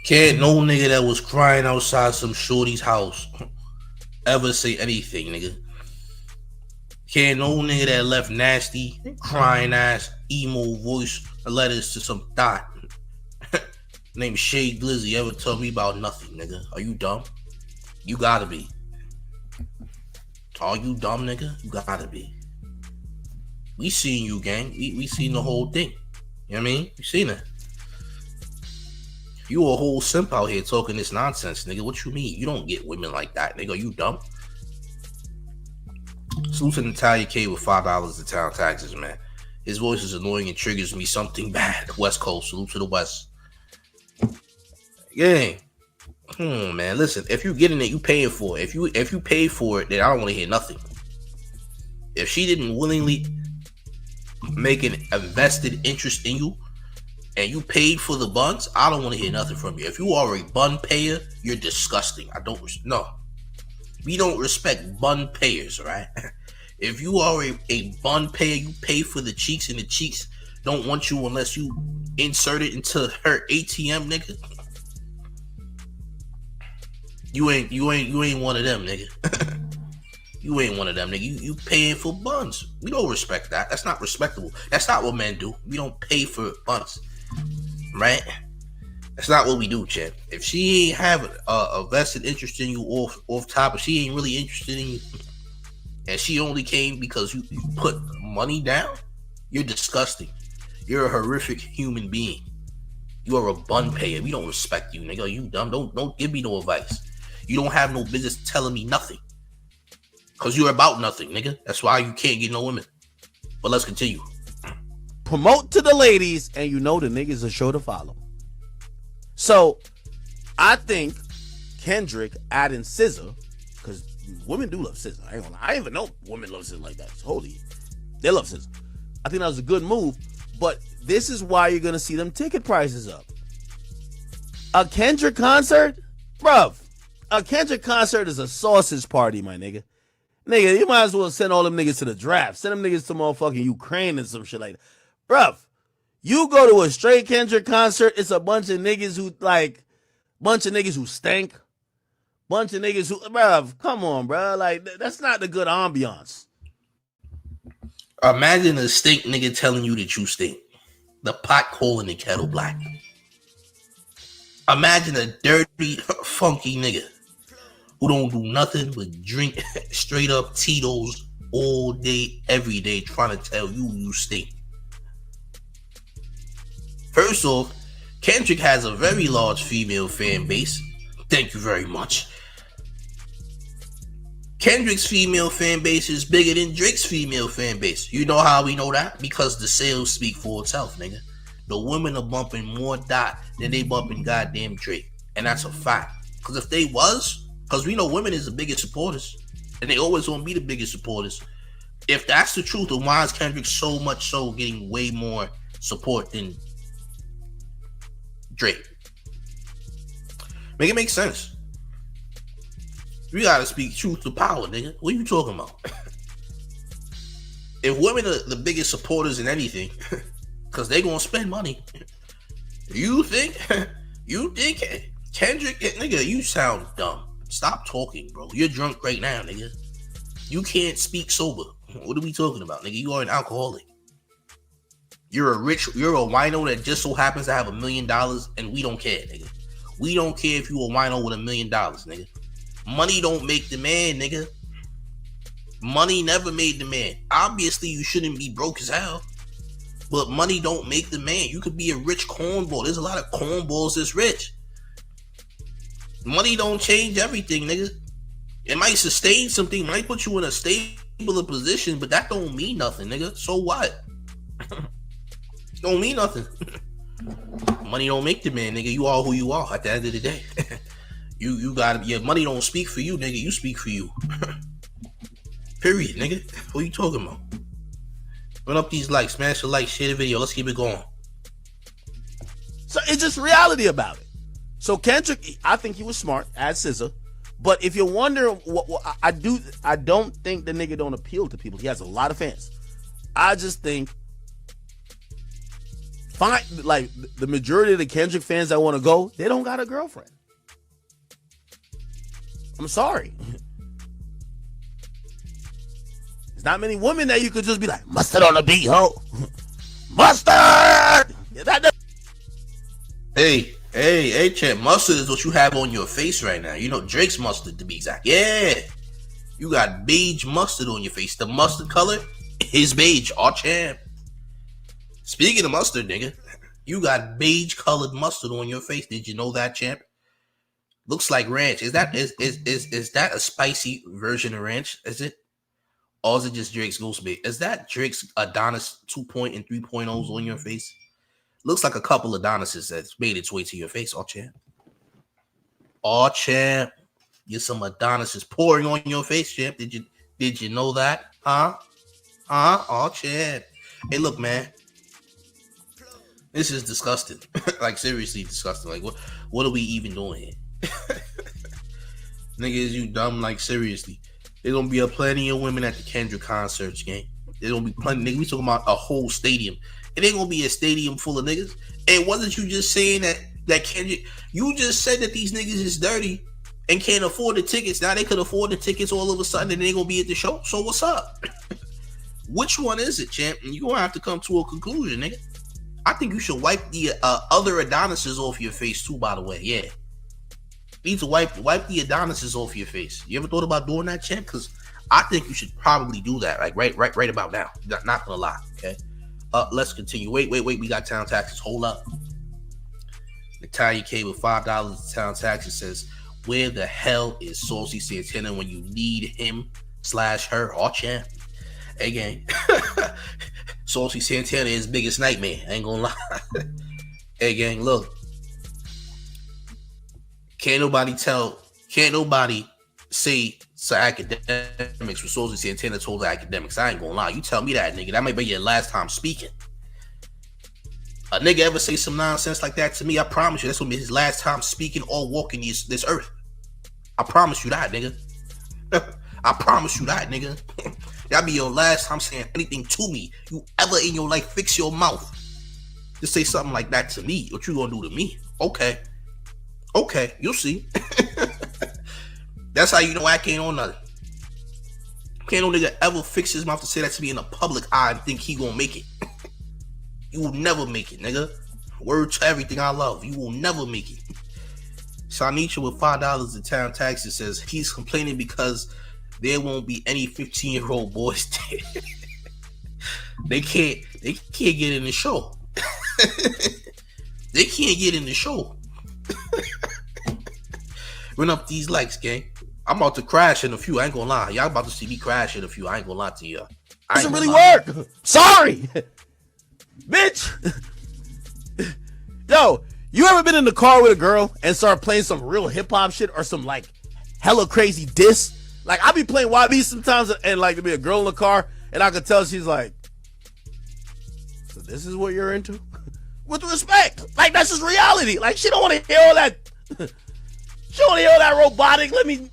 Can't no nigga that was crying outside some shorty's house ever say anything, nigga. Can't no nigga that left nasty, crying ass, emo voice letters to some thought named Shay Glizzy ever tell me about nothing, nigga. Are you dumb? You gotta be. Are you dumb, nigga? You gotta be. We seen you, gang. We seen the whole thing. You know what I mean? You seen it. You a whole simp out here talking this nonsense, nigga. What you mean? You don't get women like that, nigga. Are you dumb? Salute to Natalia K with $5 to town taxes, man. His voice is annoying and triggers me something bad. West Coast. Salute to the West. Yeah. Man, listen. If you getting it, you paying for it. If you pay for it, then I don't want to hear nothing. If she didn't willingly make an invested interest in you and you paid for the buns, I don't want to hear nothing from you. If you are a bun payer, you're disgusting. No. We don't respect bun payers, right? If you are a bun payer, you pay for the cheeks, and the cheeks don't want you unless you insert it into her ATM, nigga. You ain't one of them, nigga. You ain't one of them, nigga. You paying for buns. We don't respect that. That's not respectable. That's not what men do. We don't pay for buns, right? That's not what we do, champ. If she ain't have a vested interest in you off top, if she ain't really interested in you, and she only came because you put money down, you're disgusting. You're a horrific human being. You are a bun payer. We don't respect you, nigga. Are you dumb? Don't give me no advice. You don't have no business telling me nothing. Cause you're about nothing, nigga. That's why you can't get no women. But let's continue. Promote to the ladies, and you know the niggas are sure to follow. So, I think Kendrick adding SZA, because women do love SZA. I ain't gonna lie. I even know women love SZA like that. It's holy. They love SZA. I think that was a good move, but this is why you're gonna see them ticket prices up. A Kendrick concert? Bruv, a Kendrick concert is a sausage party, my nigga. Nigga, you might as well send all them niggas to the draft. Send them niggas to motherfucking Ukraine and some shit like that. Bruv, you go to a straight Kendrick concert, it's a bunch of niggas who stink. Bunch of niggas who, bruv, come on, bruh. Like, that's not the good ambiance. Imagine a stink nigga telling you that you stink. The pot calling the kettle black. Imagine a dirty, funky nigga who don't do nothing but drink straight up Tito's all day, every day, trying to tell you stink. First off, Kendrick has a very large female fan base. Thank you very much. Kendrick's female fan base is bigger than Drake's female fan base. You know how we know that? Because the sales speak for itself, nigga. The women are bumping more Dot than they bumping goddamn Drake. And that's a fact. Because if they was, because we know women is the biggest supporters. And they always gonna be the biggest supporters. If that's the truth, then why is Kendrick so much so getting way more support than Drake? Make it make sense. We gotta speak truth to power, nigga. What are you talking about? If women are the biggest supporters in anything, because they gonna spend money. You think Kendrick, nigga, you sound dumb. Stop talking, bro. You're drunk right now, nigga. You can't speak sober. What are we talking about, nigga? You are an alcoholic. You're a wino that just so happens to have $1 million, and we don't care, nigga. We don't care if you a wino with $1 million, nigga. Money don't make the man, nigga. Money never made the man. Obviously, you shouldn't be broke as hell, but money don't make the man. You could be a rich cornball. There's a lot of cornballs that's rich. Money don't change everything, nigga. It might sustain something, might put you in a stable position, but that don't mean nothing, nigga. So what? Don't mean nothing. Money don't make the man, nigga. You are who you are at the end of the day. you gotta, your money don't speak for you, nigga. You speak for you. Period, nigga. What are you talking about? Run up these likes, smash the like, share the video. Let's keep it going. So it's just reality about it. So Kendrick, I think he was smart as SZA. But if you're wondering, what I don't think the nigga don't appeal to people. He has a lot of fans. I just think, like the majority of the Kendrick fans that want to go, they don't got a girlfriend. I'm sorry. There's not many women that you could just be like, mustard on the beat, ho. Mustard! Hey, champ, mustard is what you have on your face right now. You know, Drake's mustard to be exact. Yeah. You got beige mustard on your face. The mustard color is beige. Oh, champ. Speaking of mustard, nigga, you got beige colored mustard on your face. Did you know that, champ? Looks like ranch. Is that a spicy version of ranch? Is it? Or is it just Drake's Ghost Bait? Is that Drake's Adonis 2.0 and 3.0s on your face? Looks like a couple of Adonises that's made its way to your face. Oh, champ. Oh, champ. Get some Adonises pouring on your face, champ. Did you know that? Huh? Oh, champ. Hey, look, man. This is disgusting. Like, seriously disgusting. Like, what are we even doing here? Niggas, you dumb. Like, seriously. There's gonna be plenty of women at the Kendrick concerts, gang. There's gonna be plenty. Nigga, we talking about a whole stadium. It ain't gonna be a stadium full of niggas. And wasn't you just saying that Kendrick? You just said that these niggas is dirty and can't afford the tickets. Now they could afford the tickets all of a sudden, and they gonna be at the show. So what's up? Which one is it, champ? And you gonna have to come to a conclusion, nigga. I think you should wipe the other Adonises off your face too. By the way, yeah. You need to wipe the Adonises off your face. You ever thought about doing that, champ? Because I think you should probably do that, like right about now. Not gonna lie, okay. Let's continue. Wait. We got town taxes. Hold up. Natalia K with $5 town taxes says, "Where the hell is Saucy Santana when you need him/her?" Oh, champ. Hey, gang. Saucy Santana is biggest nightmare. I ain't gonna lie. Hey, gang. Look. Can't nobody say to Akademiks when Saucy Santana told the Akademiks. I ain't gonna lie. You tell me that, nigga. That might be your last time speaking. A nigga ever say some nonsense like that to me, I promise you, that's gonna be his last time speaking or walking this earth. I promise you that, nigga. I promise you that, nigga. That'll be your last time saying anything to me. You ever in your life fix your mouth. Just say something like that to me. What you gonna do to me? Okay, you'll see. That's how you know I can't on nothing. Can't no nigga ever fix his mouth to say that to me in a public eye and think he gonna make it. You will never make it, nigga. Word to everything I love. You will never make it. Shanisha with $5 in town taxes says he's complaining because there won't be any 15-year-old boys there. They can't get in the show. They can't get in the show. Run up these likes, gang. I'm about to crash in a few. I ain't gonna lie. Y'all about to see me crash in a few. I ain't gonna lie to you. Doesn't really work. Sorry. Bitch. Yo, you ever been in the car with a girl and start playing some real hip-hop shit or some like hella crazy diss? Like I be playing YB sometimes and like to be a girl in the car and I could tell she's like, so this is what you're into? With respect. Like that's just reality. Like she don't want to hear all that. She don't want to hear all that robotic. Let me.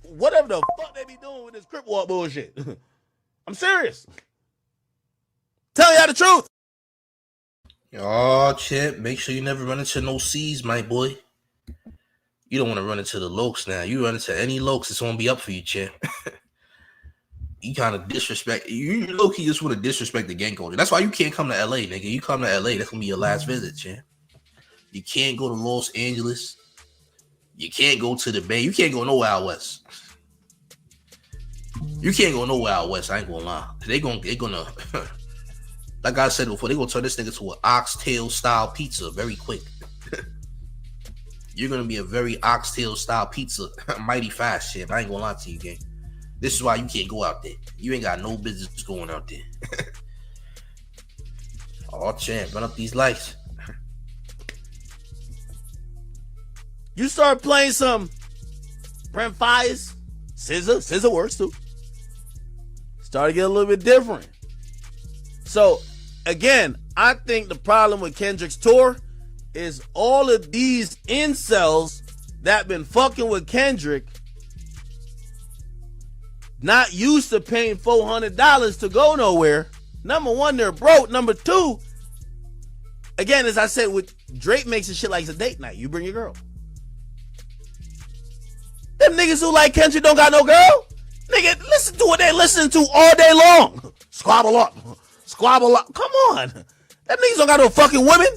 Whatever the fuck they be doing with this Crip Walk bullshit. I'm serious. Tell y'all the truth. Oh, Chip, make sure you never run into no C's, my boy. You don't want to run into the lokes now. You run into any lokes, it's going to be up for you, Chip. You kind of disrespect. You low-key just want to disrespect the gang culture. That's why you can't come to LA, nigga. You come to LA, that's going to be your last visit, Chip. You can't go to Los Angeles. You can't go to the Bay. You can't go nowhere out west. You can't go nowhere out west. I ain't gonna lie. They're gonna like I said before, they're gonna turn this nigga to an oxtail style pizza very quick. you're gonna be a very oxtail style pizza mighty fast, champ. I ain't gonna lie to you, gang. This is why you can't go out there. You ain't got no business going out there. Oh, champ, run up these lights. You start playing some Brent Fires, SZA works too. Started to get a little bit different. So, again, I think the problem with Kendrick's tour is all of these incels that been fucking with Kendrick not used to paying $400 to go nowhere. Number one, they're broke. Number two, again, as I said, with Drake makes it shit like it's a date night. You bring your girl. Them niggas who like Kendrick don't got no girl. Nigga, listen to what they listen to all day long. Squabble up. Squabble up. Come on. Them niggas don't got no fucking women.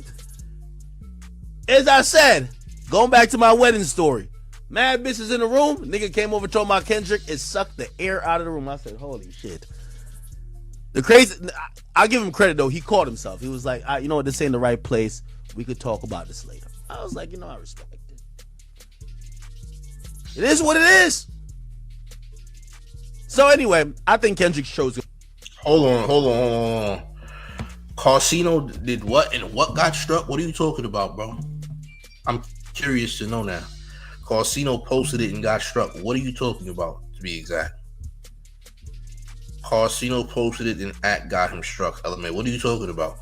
As I said, going back to my wedding story. Mad bitches in the room. Nigga came over, told my Kendrick, it sucked the air out of the room. I said, holy shit. The crazy, I'll give him credit though. He caught himself. He was like, you know what, this ain't the right place. We could talk about this later. I was like, I respect it. It is what it is. So anyway, I think Kendrick's show's good. Hold on. Casino did what and what got struck? What are you talking about, bro? I'm curious to know now. Casino posted it and got struck. What are you talking about, to be exact? Casino posted it and Act got him struck. Element, what are you talking about?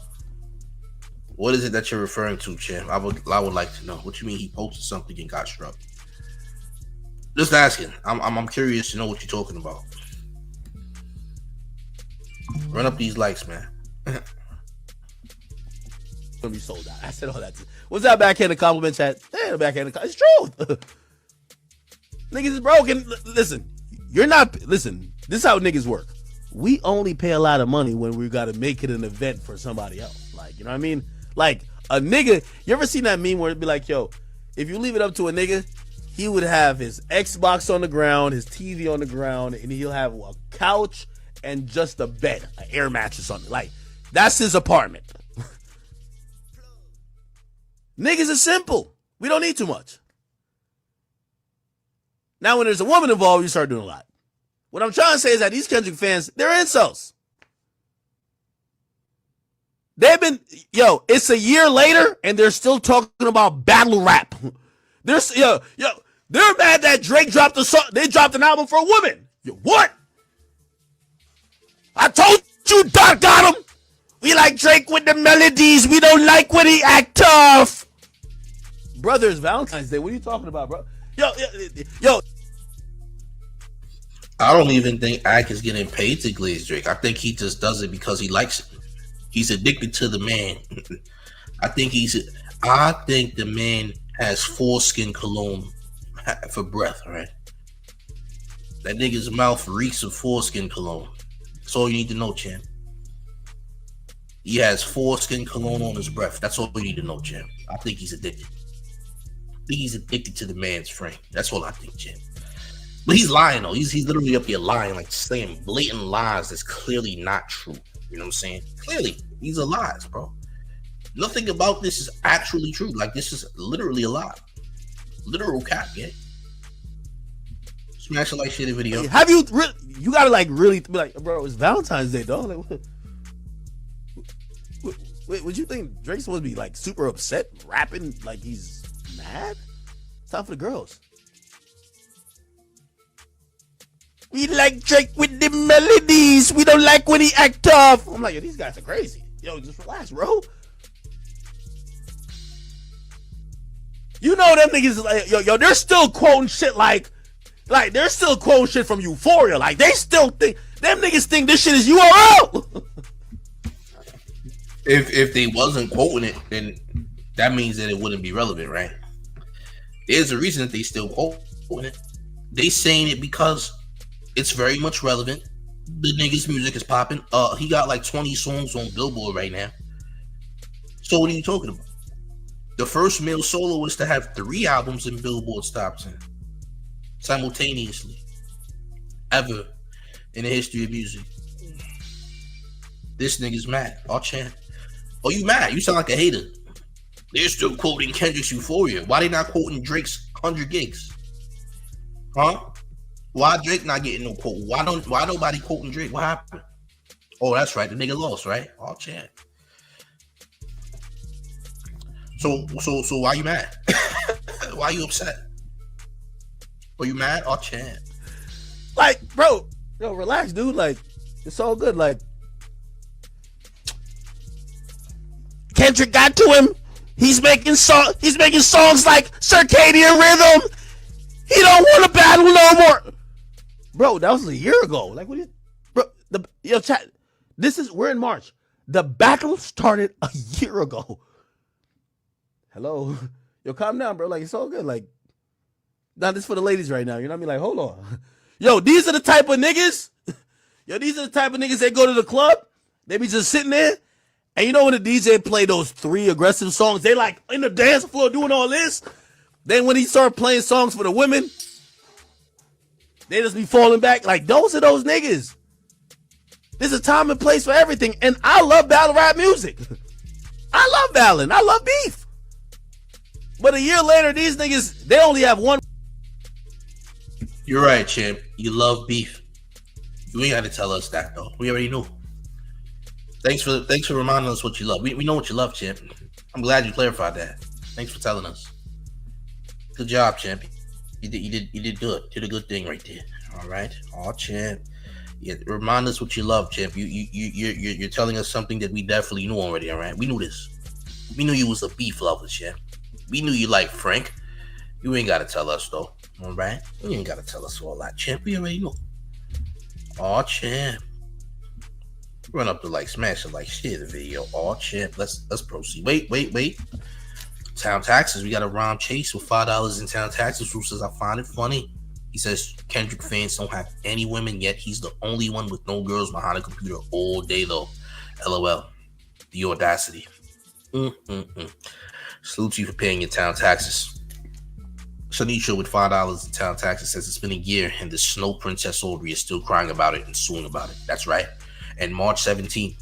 What is it that you're referring to, champ? I would like to know. What you mean he posted something and got struck? Just asking. I'm curious to know what you're talking about. Run up these likes, man. Gonna be sold out. I said all that. What's that backhanded compliment, chat? Yeah, backhanded compliment. It's true. Niggas is broken. Listen, you're not. Listen, this is how niggas work. We only pay a lot of money when we got to make it an event for somebody else. Like, you know what I mean? Like, a nigga. You ever seen that meme where it'd be like, yo, if you leave it up to a nigga, he would have his Xbox on the ground, his TV on the ground, and he'll have a couch and just a bed, an air mattress on it. Like, that's his apartment. Niggas are simple. We don't need too much. Now, when there's a woman involved, you start doing a lot. What I'm trying to say is that these Kendrick fans, they're incels. They've been, it's a year later, and they're still talking about battle rap. They're mad that Drake dropped a song. They dropped an album for a woman. What? I told you, Doc got him. We like Drake with the melodies. We don't like when he act tough. Brother, it's Valentine's Day. What are you talking about, bro? Yo. I don't even think Ack is getting paid to glaze Drake. I think he just does it because he likes it. He's addicted to the man. I think the man has foreskin cologne for breath, right? That nigga's mouth reeks of foreskin cologne. That's all you need to know, champ. He has foreskin cologne on his breath. That's all you need to know, champ. I think he's addicted. I think he's addicted to the man's frame. That's all I think, champ. But he's lying, though. He's literally up here lying, like saying blatant lies that's clearly not true. You know what I'm saying? Clearly, these are lies, bro. Nothing about this is actually true. Like, this is literally a lie. Literal cap, yeah. Smash a like, share the video. Have you really? You gotta really be like, bro, it's Valentine's Day, dog. Like, wait, would you think Drake's supposed to be super upset, rapping like he's mad? It's time for the girls. We like Drake with the melodies. We don't like when he act tough. I'm like, yo, these guys are crazy. Yo, just relax, bro. You know them niggas like, yo, they're still quoting shit like they're still quoting shit from Euphoria. Like, they still think, them niggas think this shit is URL. If they wasn't quoting it, then that means that it wouldn't be relevant, right? There's a reason that they still quoting it. They saying it because it's very much relevant. The nigga's music is popping. He got 20 songs on Billboard right now. So what are you talking about? The first male soloist to have 3 albums in Billboard's top 10 simultaneously ever in the history of music. This nigga's mad. Oh, champ. Oh, you mad? You sound like a hater. They're still quoting Kendrick's Euphoria. Why they not quoting Drake's 100 gigs? Huh? Why Drake not getting no quote? Why nobody quoting Drake? What happened? Oh, that's right. The nigga lost, right? Oh, champ. So why you mad? Why you upset? Are you mad? Oh, champ. Like, bro, yo, relax, dude. Like, it's all good. Like, Kendrick got to him. He's making songs like Circadian Rhythm. He don't want to battle no more. Bro, that was a year ago. Like, what is, bro? Chat. We're in March. The battle started a year ago. Hello, yo, calm down, bro. Like, it's all good. Like, now this for the ladies right now. You know what I mean? Like, hold on. Yo, these are the type of niggas. Yo, these are the type of niggas that go to the club. They be just sitting there. And you know when the DJ play those 3 aggressive songs, they like in the dance floor doing all this. Then when he start playing songs for the women, they just be falling back. Like, those are those niggas. There's a time and place for everything. And I love battle rap music. I love battling. I love beef. But a year later, these niggas, they only have one. You're right, champ. You love beef. You ain't got to tell us that, though. We already knew. Thanks for reminding us what you love. We know what you love, champ. I'm glad you clarified that. Thanks for telling us. Good job, champ. You did good. Did a good thing right there. All right. Oh, champ. Yeah, remind us what you love, champ. You're telling us something that we definitely knew already. All right. We knew this. We knew you was a beef lover, champ. We knew you liked Frank. You ain't gotta tell us though. All right. You ain't gotta tell us all that, champ. We already know. Oh, champ. Run up to like smash it, like share the video. Oh, champ. Let's proceed. Wait. Town taxes. We got a Ron Chase with $5 in town taxes. Who says I find it funny? He says Kendrick fans don't have any women yet. He's the only one with no girls behind a computer all day though. LOL. The audacity. Salute you for paying your town taxes. Shanisha with $5 in town taxes says it's been a year and the Snow Princess Aubrey is still crying about it and suing about it. That's right. And March 17th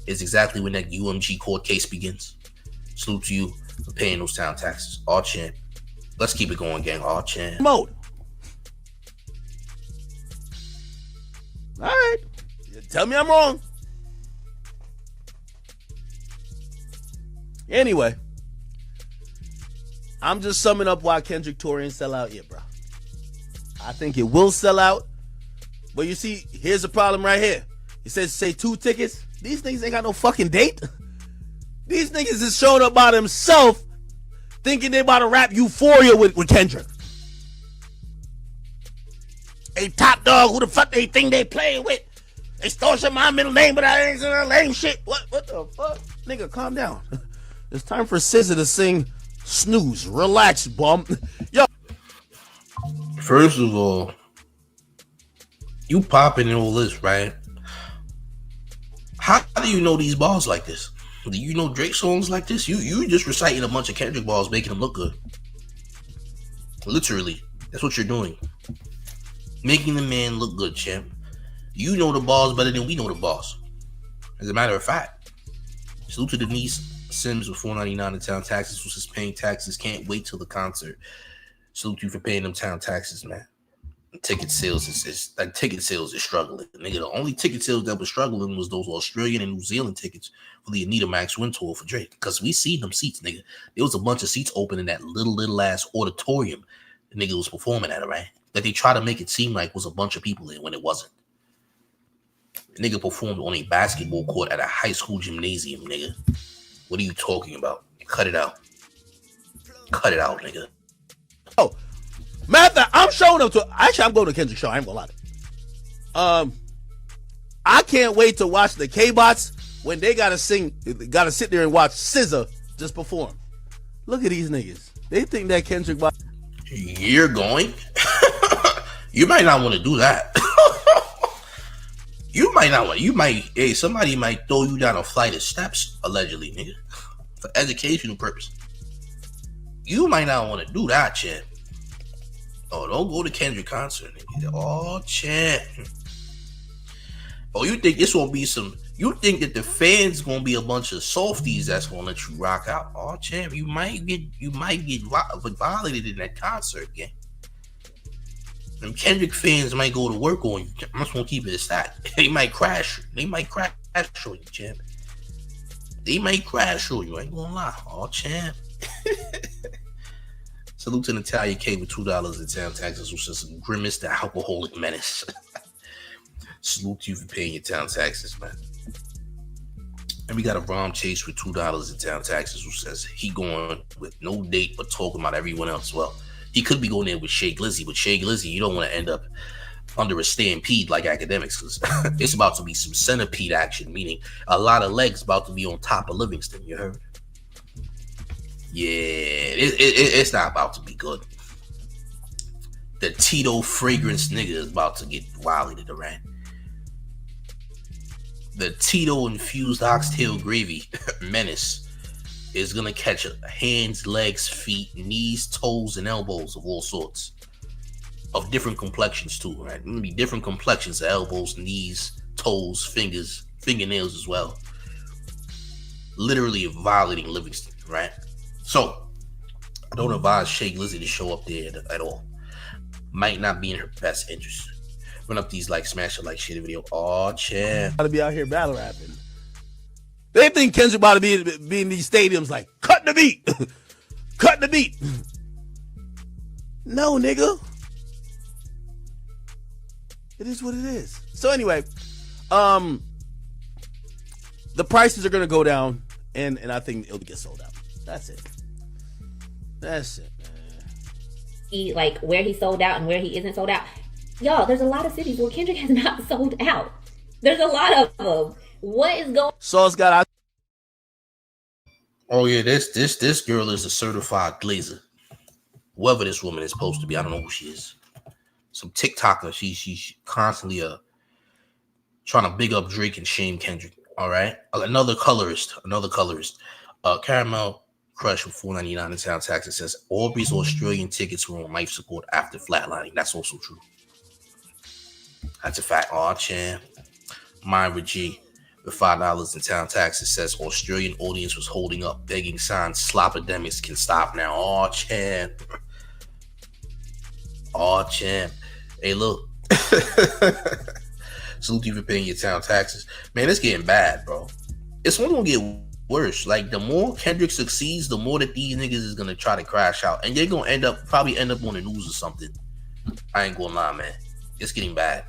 is exactly when that UMG court case begins. Salute to you for paying those town taxes. All champ. Let's keep it going, gang. All champ. Mode. All right. Tell me I'm wrong. Anyway, I'm just summing up why Kendrick tour ain't sell out yet, bro. I think it will sell out. But you see, here's the problem right here. It says, say 2 tickets. These niggas ain't got no fucking date. These niggas is showing up by themselves thinking they about to rap Euphoria with Kendrick. Hey, Top Dog, who the fuck they think they playing with? Extortion my middle name, but I ain't saying lame shit. What the fuck? Nigga, calm down. It's time for SZA to sing Snooze. Relax, bum. Yo. First of all, you popping in all this, right? How do you know these bars like this? Do you know Drake songs like this? You just reciting a bunch of Kendrick bars, making them look good. Literally, that's what you're doing. Making the man look good, champ. You know the bars better than we know the bars. As a matter of fact, salute to Denise Sims with $4.99 in town taxes, who says paying taxes. Can't wait till the concert. Salute you for paying them town taxes, man. Ticket sales is struggling. Nigga, the only ticket sales that was struggling was those Australian and New Zealand tickets for the Anita Max Win Tour for Drake. Because we see them seats, nigga. There was a bunch of seats open in that little ass auditorium the nigga was performing at, right? That they try to make it seem like was a bunch of people there when it wasn't. The nigga performed on a basketball court at a high school gymnasium, nigga. What are you talking about? Cut it out. Cut it out, nigga. Oh, matter of fact, I'm showing up to. Actually, I'm going to Kendrick's show. I ain't gonna lie. I can't wait to watch the K-Bots when they gotta sit there and watch SZA just perform. Look at these niggas. They think that Kendrick. You're going? You might not want to do that. You might not want. Somebody might throw you down a flight of steps, allegedly, nigga, for educational purpose. You might not want to do that, champ. Oh, don't go to Kendrick concert, nigga. Oh, champ. Oh, you think this gonna be some? You think that the fans gonna be a bunch of softies that's gonna let you rock out? Oh, champ, you might get violated in that concert again. Them Kendrick fans might go to work on you. I'm just gonna keep it as that. They might crash. They might crash on you, champ. They might crash on you. I ain't gonna lie. Oh, champ. Salute to Natalia K with $2 in town taxes, who says Grimace the alcoholic menace. Salute to you for paying your town taxes, man. And we got a Rom Chase with $2 in town taxes, who says he going with no date but talking about everyone else. Well, he could be going there with Shea Glizzy. With Shea Glizzy, you don't want to end up under a stampede like Akademiks, because it's about to be some centipede action, meaning a lot of legs about to be on top of Livingston. You heard? Yeah, it's not about to be good. The Tito fragrance nigga is about to get violated around. The Tito infused oxtail gravy menace is gonna catch hands, legs, feet, knees, toes, and elbows of all sorts. Of different complexions too, right? Gonna be different complexions of elbows, knees, toes, fingers, fingernails as well. Literally violating Livingston, right? So, I don't advise Shea Glizzy to show up there at all. Might not be in her best interest. Run up these like, smash it like, share the video. Oh, champ. Gotta be out here battle rapping. They think Kendrick about to be in these stadiums like, cut the beat. Cut the beat. No, nigga. It is what it is. So anyway, the prices are gonna go down, and I think it'll get sold out. That's it. That's it, man. Like where he sold out and where he isn't sold out. Y'all, there's a lot of cities where Kendrick has not sold out. There's a lot of them. What is going? Sauce got out. Oh yeah, this girl is a certified glazer. Whoever this woman is supposed to be, I don't know who she is. Some TikToker. She's constantly trying to big up Drake and shame Kendrick. All right, another colorist. Caramel Crush with $4.99 in town taxes says Aubrey's Australian tickets were on life support after flatlining. That's also true. That's a fact. Oh, champ. Myra G with $5 in town taxes says Australian audience was holding up, begging signs Slopodemics can stop now. Oh, champ. Oh, champ. Hey, look. Salute you for paying your town taxes. Man, it's getting bad, bro. It's only gonna get worse. Like, the more Kendrick succeeds, the more that these niggas is gonna try to crash out, and they're gonna probably end up on the news or something. I ain't gonna lie, man. It's getting bad.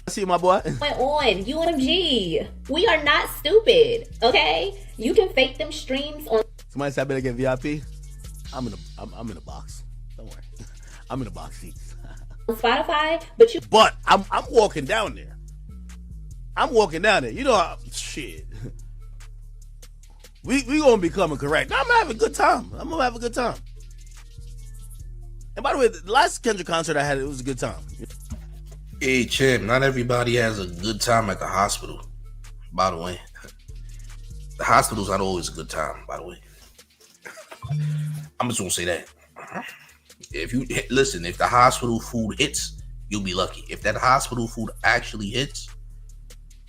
I see my boy. Went on UMG. We are not stupid, okay? You can fake them streams on. Somebody said I better get VIP. I'm in a box. Don't worry. I'm in a box seats. Spotify, but I'm walking down there. You know, shit. We gonna be coming correct. I'm gonna have a good time. And by the way, the last Kendrick concert I had, it was a good time. Hey, champ, not everybody has a good time at the hospital. By the way, the hospital's not always a good time. By the way, I'm just gonna say that. If you listen, if the hospital food hits, you'll be lucky. If that hospital food actually hits,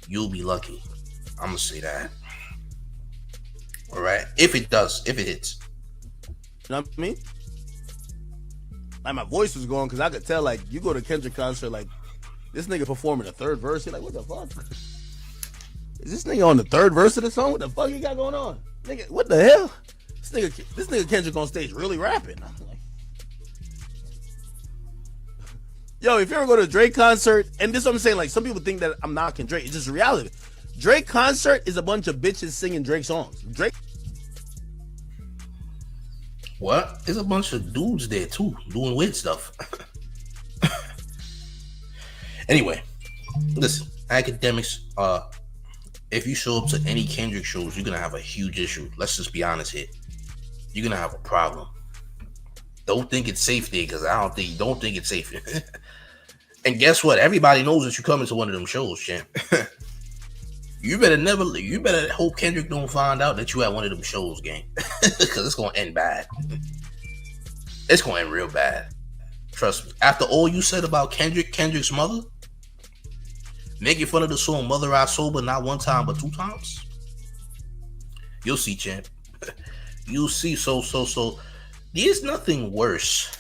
you'll be lucky. I'm gonna say that. All right. If it hits. You know what I mean? Like, my voice was going because I could tell, like, you go to Kendrick concert, like, this nigga performing the third verse. You're like, what the fuck? Is this nigga on the third verse of the song? What the fuck you got going on? Nigga, what the hell? This nigga Kendrick on stage really rapping. I'm like, yo, if you ever go to a Drake concert, and this is what I'm saying, like, some people think that I'm knocking Drake. It's just reality. Drake concert is a bunch of bitches singing Drake songs. Drake. What? There's a bunch of dudes there too, doing weird stuff. Anyway, listen, Akademiks, if you show up to any Kendrick shows, you're gonna have a huge issue. Let's just be honest here. You're gonna have a problem. Don't think it's safe there, because don't think it's safe. And guess what? Everybody knows that you're coming to one of them shows, champ. You better hope Kendrick don't find out that you at one of them shows, gang. Because it's gonna end bad. It's gonna end real bad. Trust me. After all you said about Kendrick's mother, Making fun of the song Mother I Sober not one time but 2 times. You'll see, champ. You'll see. So there's nothing worse.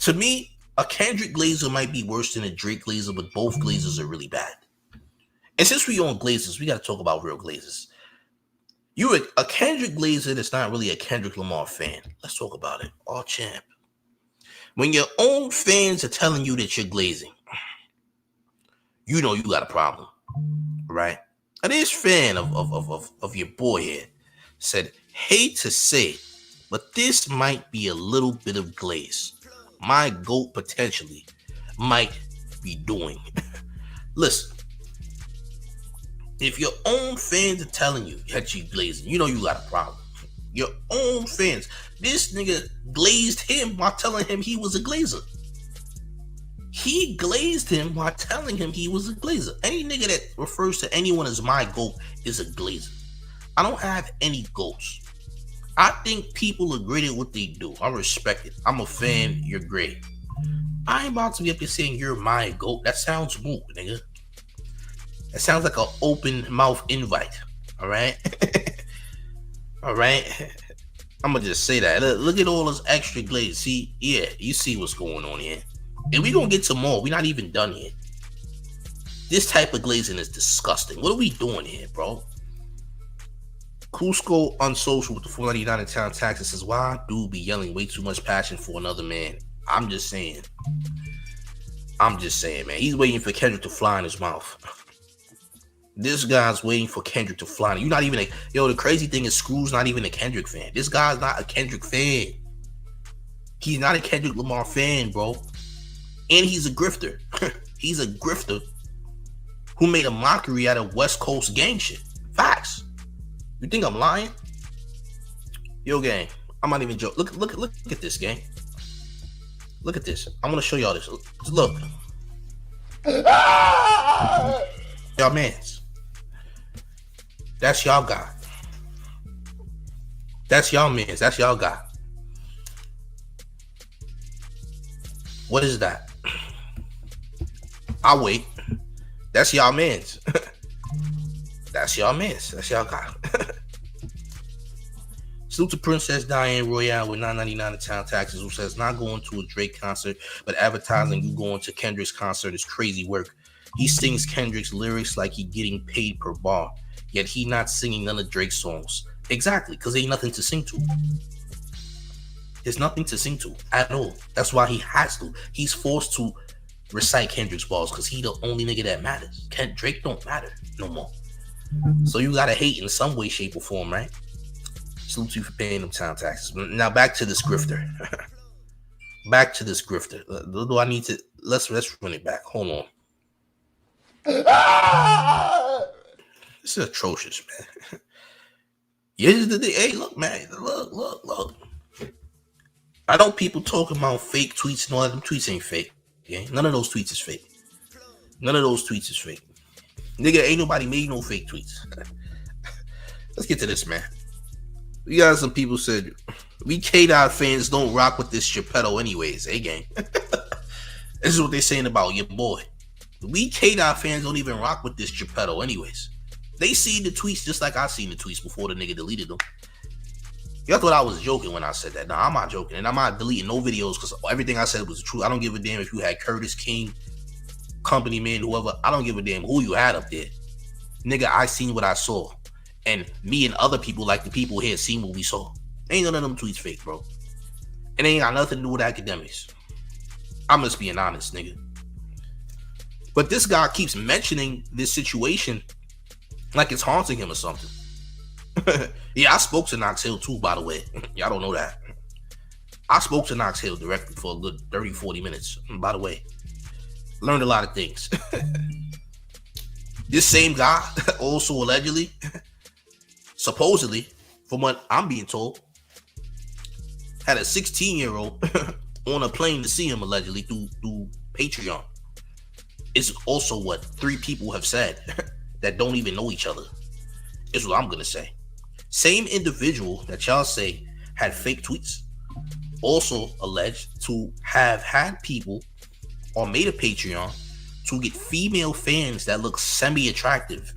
To me, a Kendrick Glazer might be worse than a Drake Glazer, but both Glazers are really bad. And since we on Glazers, we got to talk about real Glazers. You a Kendrick Glazer that's not really a Kendrick Lamar fan. Let's talk about it. Oh, champ. When your own fans are telling you that you're glazing, you know you got a problem, right? And this fan of your boy here said, hate to say it, but this might be a little bit of glaze. My GOAT potentially might be doing. Listen, if your own fans are telling you that you glazing, you know you got a problem. Your own fans. This nigga glazed him while telling him he was a glazer. He glazed him while telling him he was a glazer. Any nigga that refers to anyone as my GOAT is a glazer. I don't have any GOATs. I think people are great at what they do. I respect it. I'm a fan. You're great. I ain't about to be up here saying you're my GOAT. That sounds smooth, nigga. That sounds like an open mouth invite. All right? All right? I'm going to just say that. Look at all this extra glaze. See? Yeah, you see what's going on here. And we going to get to more. We're not even done here. This type of glazing is disgusting. What are we doing here, bro? Cusco Unsocial with the $4.99 in town taxes says, why do be yelling way too much passion for another man? I'm just saying, man. He's waiting for Kendrick to fly in his mouth. This guy's waiting for Kendrick to fly. You're not even the crazy thing is Screw's not even a Kendrick fan. This guy's not a Kendrick fan. He's not a Kendrick Lamar fan, bro. And he's a grifter. He's a grifter who made a mockery out of West Coast gang shit. Facts. You think I'm lying? Yo, gang. I'm not even joking. Look at this, gang. Look at this. I'm gonna show y'all this. Look. Y'all mans. That's y'all guy. That's y'all mans. That's y'all guy. What is that? I'll wait. That's y'all mans. That's y'all mans. That's y'all guy. Salute to Princess Diane Royale with $9.99 in town taxes, who says, not going to a Drake concert, but advertising you going to Kendrick's concert is crazy work. He sings Kendrick's lyrics like he getting paid per bar, yet he not singing none of Drake's songs. Exactly, because ain't nothing to sing to. There's nothing to sing to at all. That's why he has to. He's forced to recite Kendrick's bars because he the only nigga that matters. Drake don't matter no more. So you gotta hate in some way, shape, or form, right? Salute you for paying them town taxes. Now back to this grifter. Back to this grifter. Do I need to? Let's run it back. Hold on. This is atrocious, man. Here's the thing. Hey, look, man. Look. I know people talking about fake tweets and all that. Them tweets ain't fake. Okay? None of those tweets is fake. None of those tweets is fake. Nigga, ain't nobody made no fake tweets. Let's get to this, man. We got some people said, we K-Dot fans don't rock with this Geppetto anyways. Hey, gang. This is what they're saying about your boy. We K-Dot fans don't even rock with this Geppetto anyways. They see the tweets just like I seen the tweets before the nigga deleted them. Y'all thought I was joking when I said that. No, I'm not joking. And I'm not deleting no videos because everything I said was true. I don't give a damn if you had Curtis King, Company Man, whoever. I don't give a damn who you had up there. Nigga, I seen what I saw. And me and other people like the people here seen what we saw. Ain't none of them tweets fake, bro. It ain't got nothing to do with Akademiks. I'm just being honest, nigga. But this guy keeps mentioning this situation like it's haunting him or something. Yeah, I spoke to Knox Hill too, by the way. Y'all don't know that. I spoke to Knox Hill directly for a good 30, 40 minutes. By the way, learned a lot of things. This same guy, also allegedly, supposedly, from what I'm being told, had a 16-year-old on a plane to see him allegedly through Patreon. It's also what 3 people have said that don't even know each other. Is what I'm gonna say. Same individual that y'all say had fake tweets, also alleged to have had people or made a Patreon to get female fans that look semi-attractive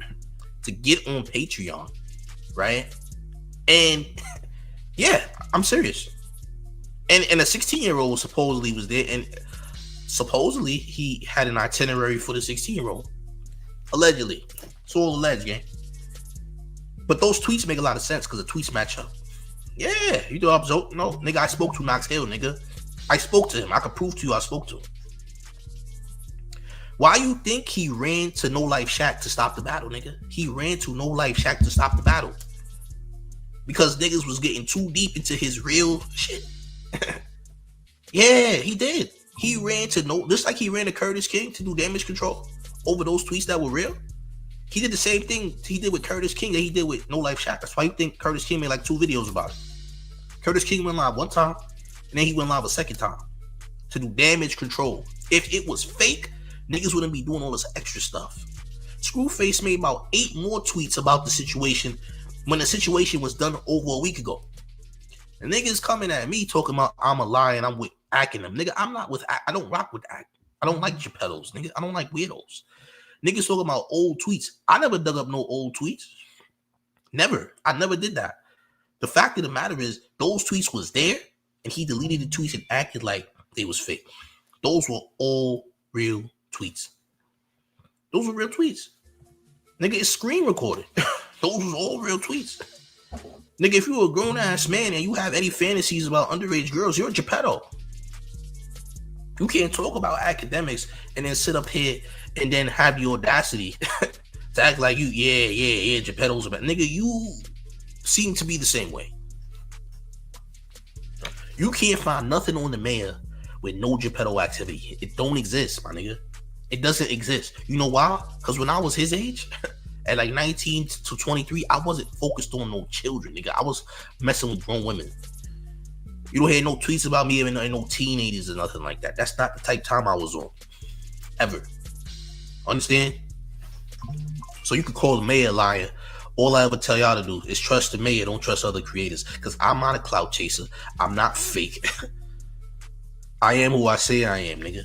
to get on Patreon, right? And yeah, I'm serious. And a 16-year-old supposedly was there, and supposedly he had an itinerary for the 16-year-old. Allegedly. It's all alleged, gang. But those tweets make a lot of sense because the tweets match up. Yeah, you do observe. No, nigga, I spoke to Knox Hill, nigga. I spoke to him. I could prove to you I spoke to him. Why you think he ran to No Life Shack to stop the battle, nigga? He ran to No Life Shack to stop the battle. Because niggas was getting too deep into his real shit. Yeah, he did. He ran to just like he ran to Curtis King to do damage control over those tweets that were real. He did the same thing he did with Curtis King that he did with No Life Shack. That's why you think Curtis King made like 2 videos about it. Curtis King went live one time, and then he went live a second time to do damage control. If it was fake, niggas wouldn't be doing all this extra stuff. Screwface made about 8 more tweets about the situation when the situation was done over a week ago. And niggas coming at me talking about I'm a liar and I'm with Akademiks. Nigga, I'm not with I don't rock with Akademiks. I don't like Geppettos, nigga. I don't like weirdos. Niggas talking about old tweets. I never dug up no old tweets. Never. I never did that. The fact of the matter is, those tweets was there, and he deleted the tweets and acted like they was fake. Those were all real tweets. Those were real tweets. Nigga, it's screen recorded. Those was all real tweets. Nigga, if you're a grown-ass man and you have any fantasies about underage girls, you're a Geppetto. You can't talk about Akademiks and then sit up here and then have the audacity to act like you, yeah, Geppetto's about. Nigga, you seem to be the same way. You can't find nothing on the mayor with no Geppetto activity. It don't exist, my nigga. It doesn't exist. You know why? Because when I was his age, at like 19 to 23, I wasn't focused on no children, nigga. I was messing with grown women. You don't hear no tweets about me even no teenagers or nothing like that. That's not the type of time I was on. Ever. Understand? So you could call the mayor a liar. All I ever tell y'all to do is trust the mayor, don't trust other creators. Because I'm not a clout chaser. I'm not fake. I am who I say I am, nigga.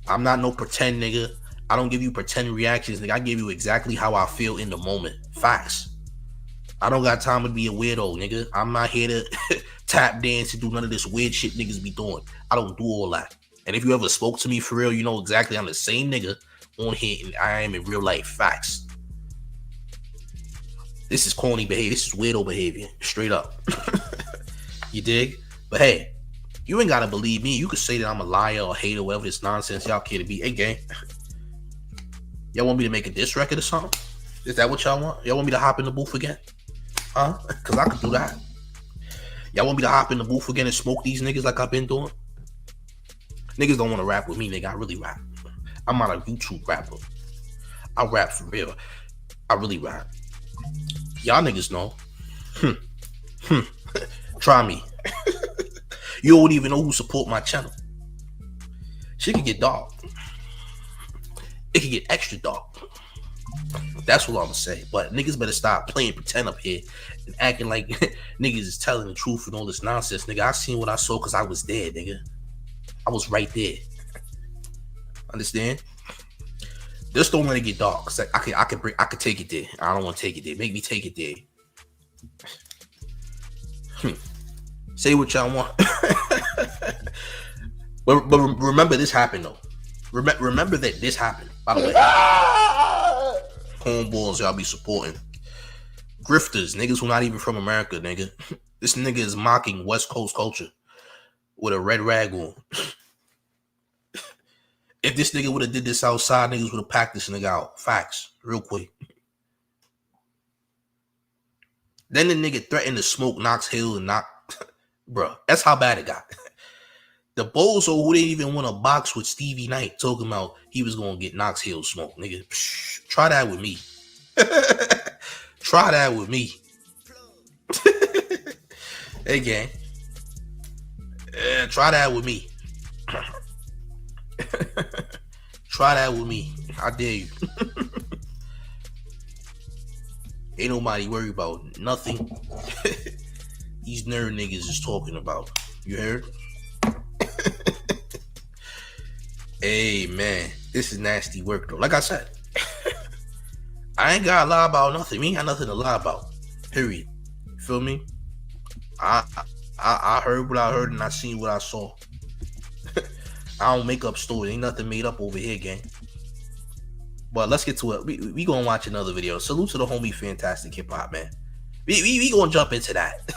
I'm not no pretend nigga. I don't give you pretend reactions, nigga. I give you exactly how I feel in the moment. Facts. I don't got time to be a weirdo, nigga. I'm not here to tap dance and do none of this weird shit niggas be doing. I don't do all that. And if you ever spoke to me for real, you know exactly I'm the same nigga on here and I am in real life. Facts. This is corny behavior. This is weirdo behavior. Straight up. You dig? But hey, you ain't gotta believe me. You could say that I'm a liar or hater, whatever this nonsense y'all care to be. Hey, gang. Y'all want me to make a diss record or something? Is that what y'all want? Y'all want me to hop in the booth again? Huh? Because I could do that. Y'all want me to hop in the booth again and smoke these niggas like I've been doing? Niggas don't want to rap with me, nigga. I really rap. I'm not a YouTube rapper. I rap for real. I really rap. Y'all niggas know. Try me. You don't even know who support my channel. Shit can get dark. It can get extra dark. That's what I'm gonna say. But niggas better stop playing pretend up here and acting like niggas is telling the truth and all this nonsense. Nigga, I seen what I saw because I was there, nigga. I was right there. Understand? Just don't let it get dark. Cause I could take it there. I don't want to take it there. Make me take it there. Say what y'all want. but remember this happened though. Remember that this happened. By the way, cornballs y'all be supporting. Grifters, niggas who not even from America, nigga. This nigga is mocking West Coast culture with a red rag on. If this nigga would have did this outside, niggas would have packed this nigga out. Facts. Real quick. Then the nigga threatened to smoke Knox Hill and knock. Bruh, that's how bad it got. The bozo who didn't even want to box with Stevie Knight talking about he was going to get Knox Hill smoke. Nigga, try that with me. Try that with me. Hey, gang. Try that with me. Try that with me. I dare you. Ain't nobody worried about nothing. These nerd niggas is talking about. You heard? Hey man, this is nasty work though. Like I said, I ain't got to lie about nothing. We ain't got nothing to lie about. Period. You feel me? I heard what I heard and I seen what I saw. I don't make up stories. Ain't nothing made up over here, gang. But let's get to it. We gonna watch another video. Salute to the homie Fantastic Hip Hop, man. We gonna jump into that.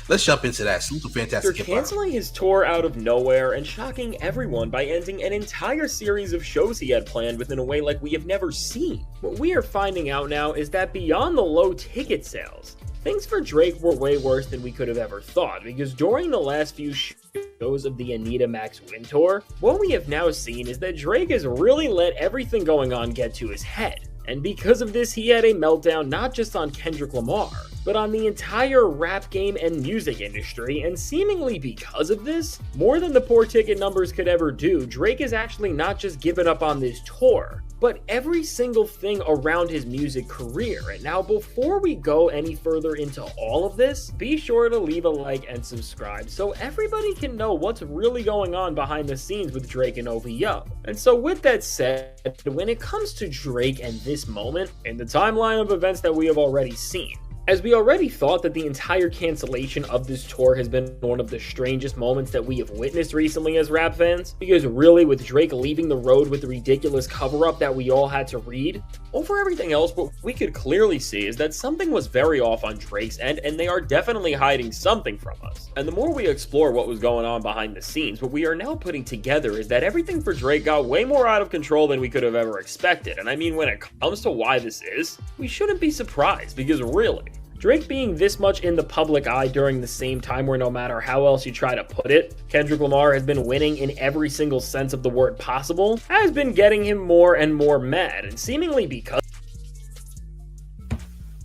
Let's jump into that. Salute to Fantastic Hip Hop. Canceling his tour out of nowhere and shocking everyone by ending an entire series of shows he had planned within a way like we have never seen. What we are finding out now is that beyond the low ticket sales, things for Drake were way worse than we could have ever thought, because during the last few shows of the Anita Max Win Tour, what we have now seen is that Drake has really let everything going on get to his head. And because of this, he had a meltdown not just on Kendrick Lamar, but on the entire rap game and music industry, and seemingly because of this, more than the poor ticket numbers could ever do, Drake has actually not just given up on this tour, but every single thing around his music career. And now, before we go any further into all of this, be sure to leave a like and subscribe so everybody can know what's really going on behind the scenes with Drake and OVO. And so with that said, when it comes to Drake and this moment, in the timeline of events that we have already seen, as we already thought that the entire cancellation of this tour has been one of the strangest moments that we have witnessed recently as rap fans, because really with Drake leaving the road with the ridiculous cover-up that we all had to read, over everything else what we could clearly see is that something was very off on Drake's end, and they are definitely hiding something from us. And the more we explore what was going on behind the scenes, what we are now putting together is that everything for Drake got way more out of control than we could have ever expected. And I mean, when it comes to why this is, we shouldn't be surprised, because really, Drake being this much in the public eye during the same time where no matter how else you try to put it, Kendrick Lamar has been winning in every single sense of the word possible, has been getting him more and more mad, and seemingly because...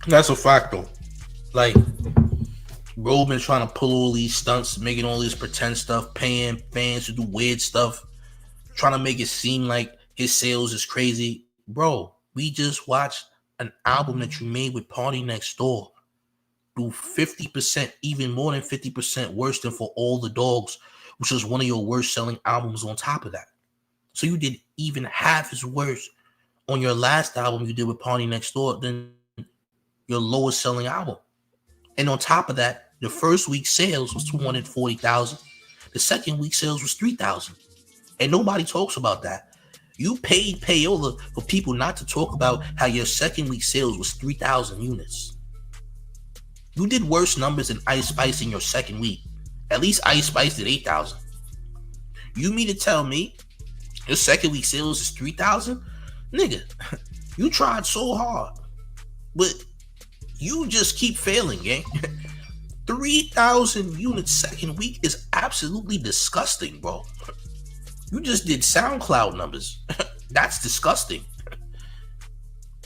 That's a fact though. Like, bro been trying to pull all these stunts, making all this pretend stuff, paying fans to do weird stuff, trying to make it seem like his sales is crazy. Bro, we just watched an album that you made with Party Next Door do 50%, even more than 50% worse than For All the Dogs, which was one of your worst selling albums on top of that. So you did even half as worse on your last album you did with Party Next Door than your lowest selling album. And on top of that, the first week sales was 240,000. The second week sales was 3,000. And nobody talks about that. You paid payola for people not to talk about how your second week sales was 3,000 units. You did worse numbers than Ice Spice in your second week. At least Ice Spice did 8,000. You mean to tell me your second week sales is 3,000? Nigga, you tried so hard, but you just keep failing, gang. 3,000 units second week is absolutely disgusting, bro. You just did SoundCloud numbers. That's disgusting.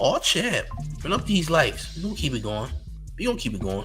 Oh, champ. Bring up these likes. We gonna keep it going.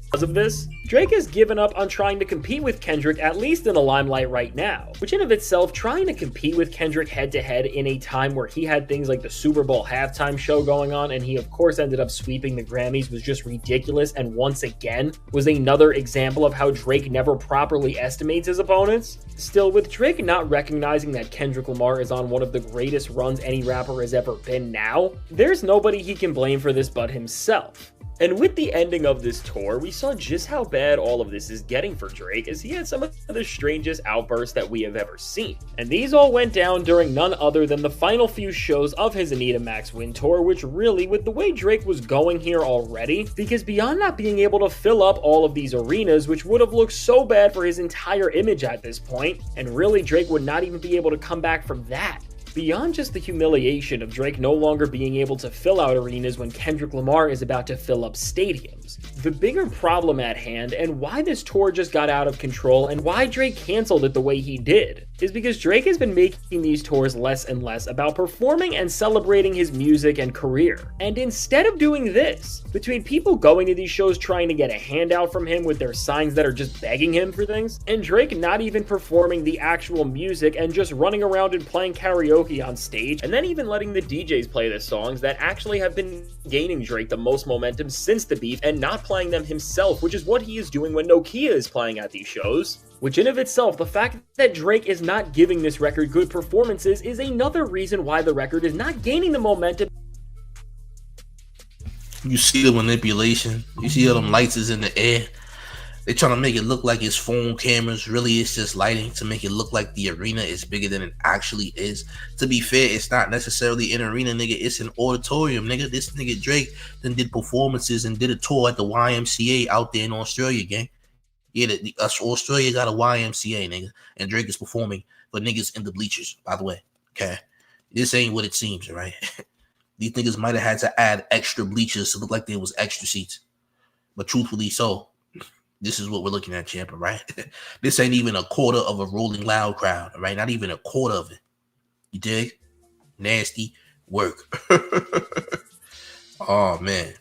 Because of this, Drake has given up on trying to compete with Kendrick, at least in the limelight right now, which in of itself, trying to compete with Kendrick head-to-head in a time where he had things like the Super Bowl halftime show going on, and he of course ended up sweeping the Grammys, was just ridiculous, and once again was another example of how Drake never properly estimates his opponents. Still, with Drake not recognizing that Kendrick Lamar is on one of the greatest runs any rapper has ever been now, there's nobody he can blame for this but himself. And with the ending of this tour, we saw just how bad all of this is getting for Drake, as he had some of the strangest outbursts that we have ever seen. And these all went down during none other than the final few shows of his Anita Max Win Tour, which really, with the way Drake was going here already, because beyond not being able to fill up all of these arenas, which would have looked so bad for his entire image at this point, and really Drake would not even be able to come back from that. Beyond just the humiliation of Drake no longer being able to fill out arenas when Kendrick Lamar is about to fill up stadiums, the bigger problem at hand, and why this tour just got out of control and why Drake canceled it the way he did, is because Drake has been making these tours less and less about performing and celebrating his music and career. And instead of doing this, between people going to these shows trying to get a handout from him with their signs that are just begging him for things, and Drake not even performing the actual music and just running around and playing karaoke on stage, and then even letting the DJs play the songs that actually have been gaining Drake the most momentum since the beef, and not playing them himself, which is what he is doing when Nokia is playing at these shows. Which in of itself, the fact that Drake is not giving this record good performances is another reason why the record is not gaining the momentum. You see the manipulation. You see how them lights is in the air. They're trying to make it look like it's phone cameras. Really, it's just lighting to make it look like the arena is bigger than it actually is. To be fair, it's not necessarily an arena, nigga. It's an auditorium, nigga. This nigga Drake then did performances and did a tour at the YMCA out there in Australia, gang. Yeah, Australia got a YMCA, nigga. And Drake is performing for niggas in the bleachers, by the way. Okay. This ain't what it seems, right? These niggas might have had to add extra bleachers to look like there was extra seats. But truthfully so, this is what we're looking at, champ, right? This ain't even a quarter of a Rolling Loud crowd, right? Not even a quarter of it. You dig? Nasty work. Oh, man.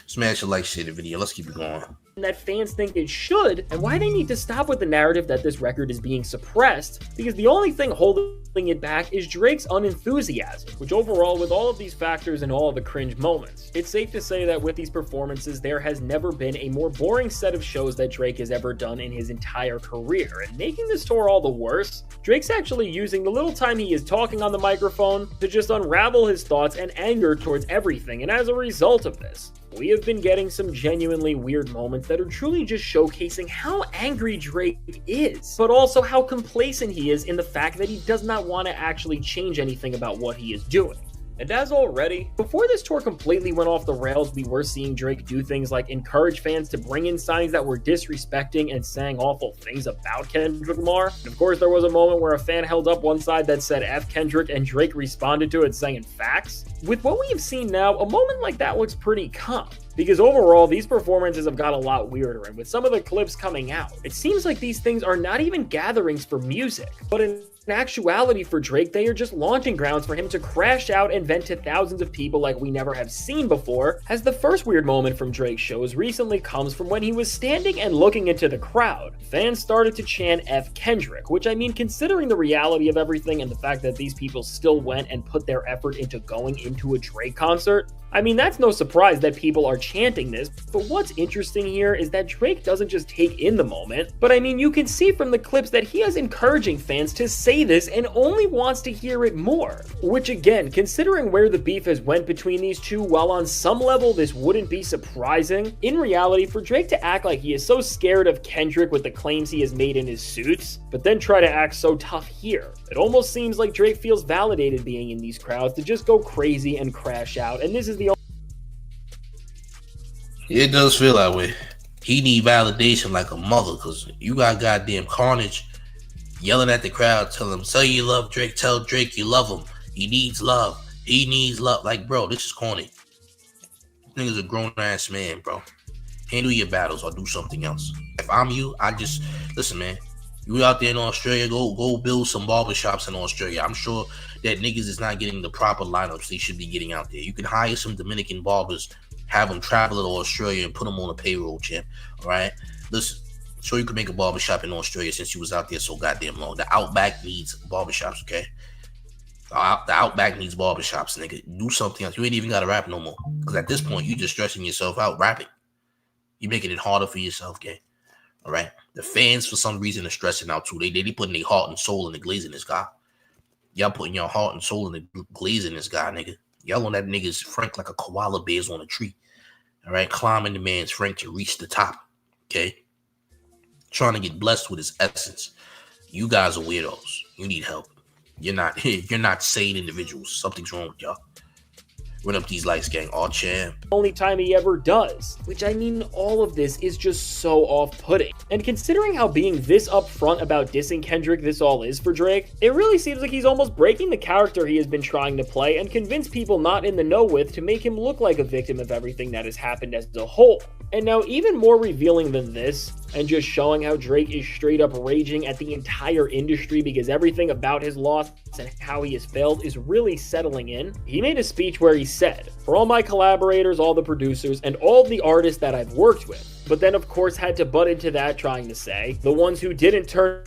Smash a like, share the video. Let's keep it going. That fans think it should, and why they need to stop with the narrative that this record is being suppressed, because the only thing holding it back is Drake's unenthusiasm, which overall, with all of these factors and all of the cringe moments, it's safe to say that with these performances, there has never been a more boring set of shows that Drake has ever done in his entire career, and making this tour all the worse, Drake's actually using the little time he is talking on the microphone to just unravel his thoughts and anger towards everything, and as a result of this, we have been getting some genuinely weird moments that are truly just showcasing how angry Drake is, but also how complacent he is in the fact that he does not want to actually change anything about what he is doing. And as already, before this tour completely went off the rails, we were seeing Drake do things like encourage fans to bring in signs that were disrespecting and saying awful things about Kendrick Lamar. And of course, there was a moment where a fan held up one side that said F Kendrick and Drake responded to it saying facts. With what we have seen now, a moment like that looks pretty calm. Because overall, these performances have got a lot weirder, and with some of the clips coming out, it seems like these things are not even gatherings for music, but in actuality for Drake, they are just launching grounds for him to crash out and vent to thousands of people like we never have seen before, as the first weird moment from Drake's shows recently comes from when he was standing and looking into the crowd. Fans started to chant F Kendrick, which I mean, considering the reality of everything and the fact that these people still went and put their effort into going into a Drake concert, I mean, that's no surprise that people are chanting this, but what's interesting here is that Drake doesn't just take in the moment, but I mean, you can see from the clips that he is encouraging fans to say this and only wants to hear it more. Which again, considering where the beef has went between these two, while on some level this wouldn't be surprising, in reality for Drake to act like he is so scared of Kendrick with the claims he has made in his suits, but then try to act so tough here, it almost seems like Drake feels validated being in these crowds to just go crazy and crash out, and this is the It does feel that way. He need validation like a mother, because you got goddamn Carnage yelling at the crowd, telling him, say you love Drake, tell Drake you love him. He needs love. He needs love. Like, bro, this is corny. This nigga's a grown-ass man, bro. Handle your battles or do something else. If I'm you, I just, listen, man, you out there in Australia, go build some barbershops in Australia. I'm sure that niggas is not getting the proper lineups they should be getting out there. You can hire some Dominican barbers, have them travel to Australia and put them on a payroll, champ. All right? Listen, sure you can make a barbershop in Australia since you was out there so goddamn long. The Outback needs barbershops, okay? The Outback needs barbershops, nigga. Do something else. You ain't even got to rap no more. Because at this point, you just stressing yourself out rapping. You're making it harder for yourself, okay? All right? The fans, for some reason, are stressing out too. They putting their heart and soul in the glaze in this guy. Y'all putting your heart and soul in the glaze in this guy, nigga. Y'all on that nigga's Frank like a koala bear's on a tree. All right? Climbing the man's Frank to reach the top, okay? Trying to get blessed with his essence. You guys are weirdos. You need help. You're not sane individuals. Something's wrong with y'all. Run up these lights, gang. All champ. Only time he ever does. Which, I mean, all of this is just so off-putting. And considering how being this upfront about dissing Kendrick this all is for Drake, it really seems like he's almost breaking the character he has been trying to play and convince people not in the know with to make him look like a victim of everything that has happened as a whole. And now, even more revealing than this, and just showing how Drake is straight up raging at the entire industry because everything about his loss and how he has failed is really settling in, he made a speech where he said, "For all my collaborators, all the producers, and all the artists that I've worked with," but then of course had to butt into that trying to say, "The ones who didn't turn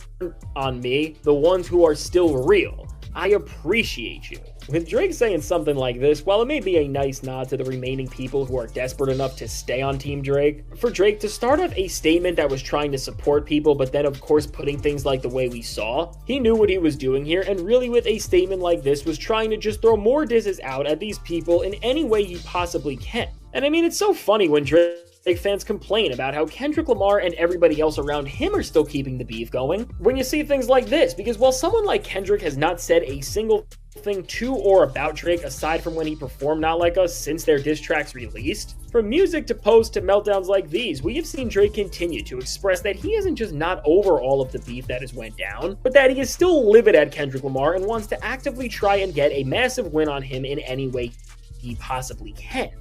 on me, the ones who are still real, I appreciate you." With Drake saying something like this, while it may be a nice nod to the remaining people who are desperate enough to stay on Team Drake, for Drake to start off a statement that was trying to support people, but then of course putting things like the way we saw, he knew what he was doing here, and really with a statement like this was trying to just throw more disses out at these people in any way he possibly can. And I mean, it's so funny when Drake fans complain about how Kendrick Lamar and everybody else around him are still keeping the beef going when you see things like this, because while someone like Kendrick has not said a single thing to or about Drake aside from when he performed Not Like Us since their diss tracks released, from music to posts to meltdowns like these, we have seen Drake continue to express that he isn't just not over all of the beef that has went down, but that he is still livid at Kendrick Lamar and wants to actively try and get a massive win on him in any way he possibly can.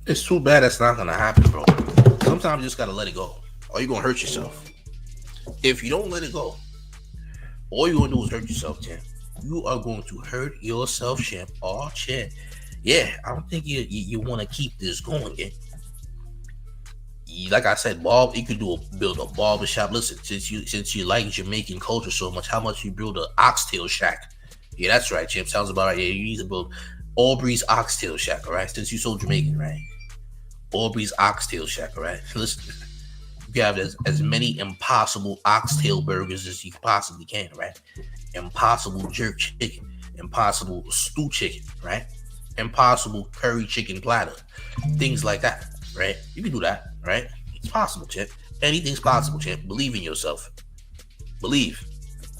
It's too bad that's not gonna happen, bro. Sometimes you just gotta let it go, or you're gonna hurt yourself. If you don't let it go, all you're gonna do is hurt yourself, champ. You are going to hurt yourself, champ. Oh, champ. Yeah, I don't think you want to keep this going, yeah. Like I said, Bob, you could build a barber shop. Listen, since you like Jamaican culture so much, how much you build an oxtail shack? Yeah, that's right, champ. Sounds about right. Yeah, you need to build Aubrey's oxtail shack, all right? Since you're so Jamaican, right? Aubrey's oxtail shack, all right? Listen, you have as many impossible oxtail burgers as you possibly can, right? Impossible jerk chicken, impossible stew chicken, right? Impossible curry chicken platter, things like that, right? You can do that, right? It's possible, champ. Anything's possible, champ. Believe in yourself. Believe.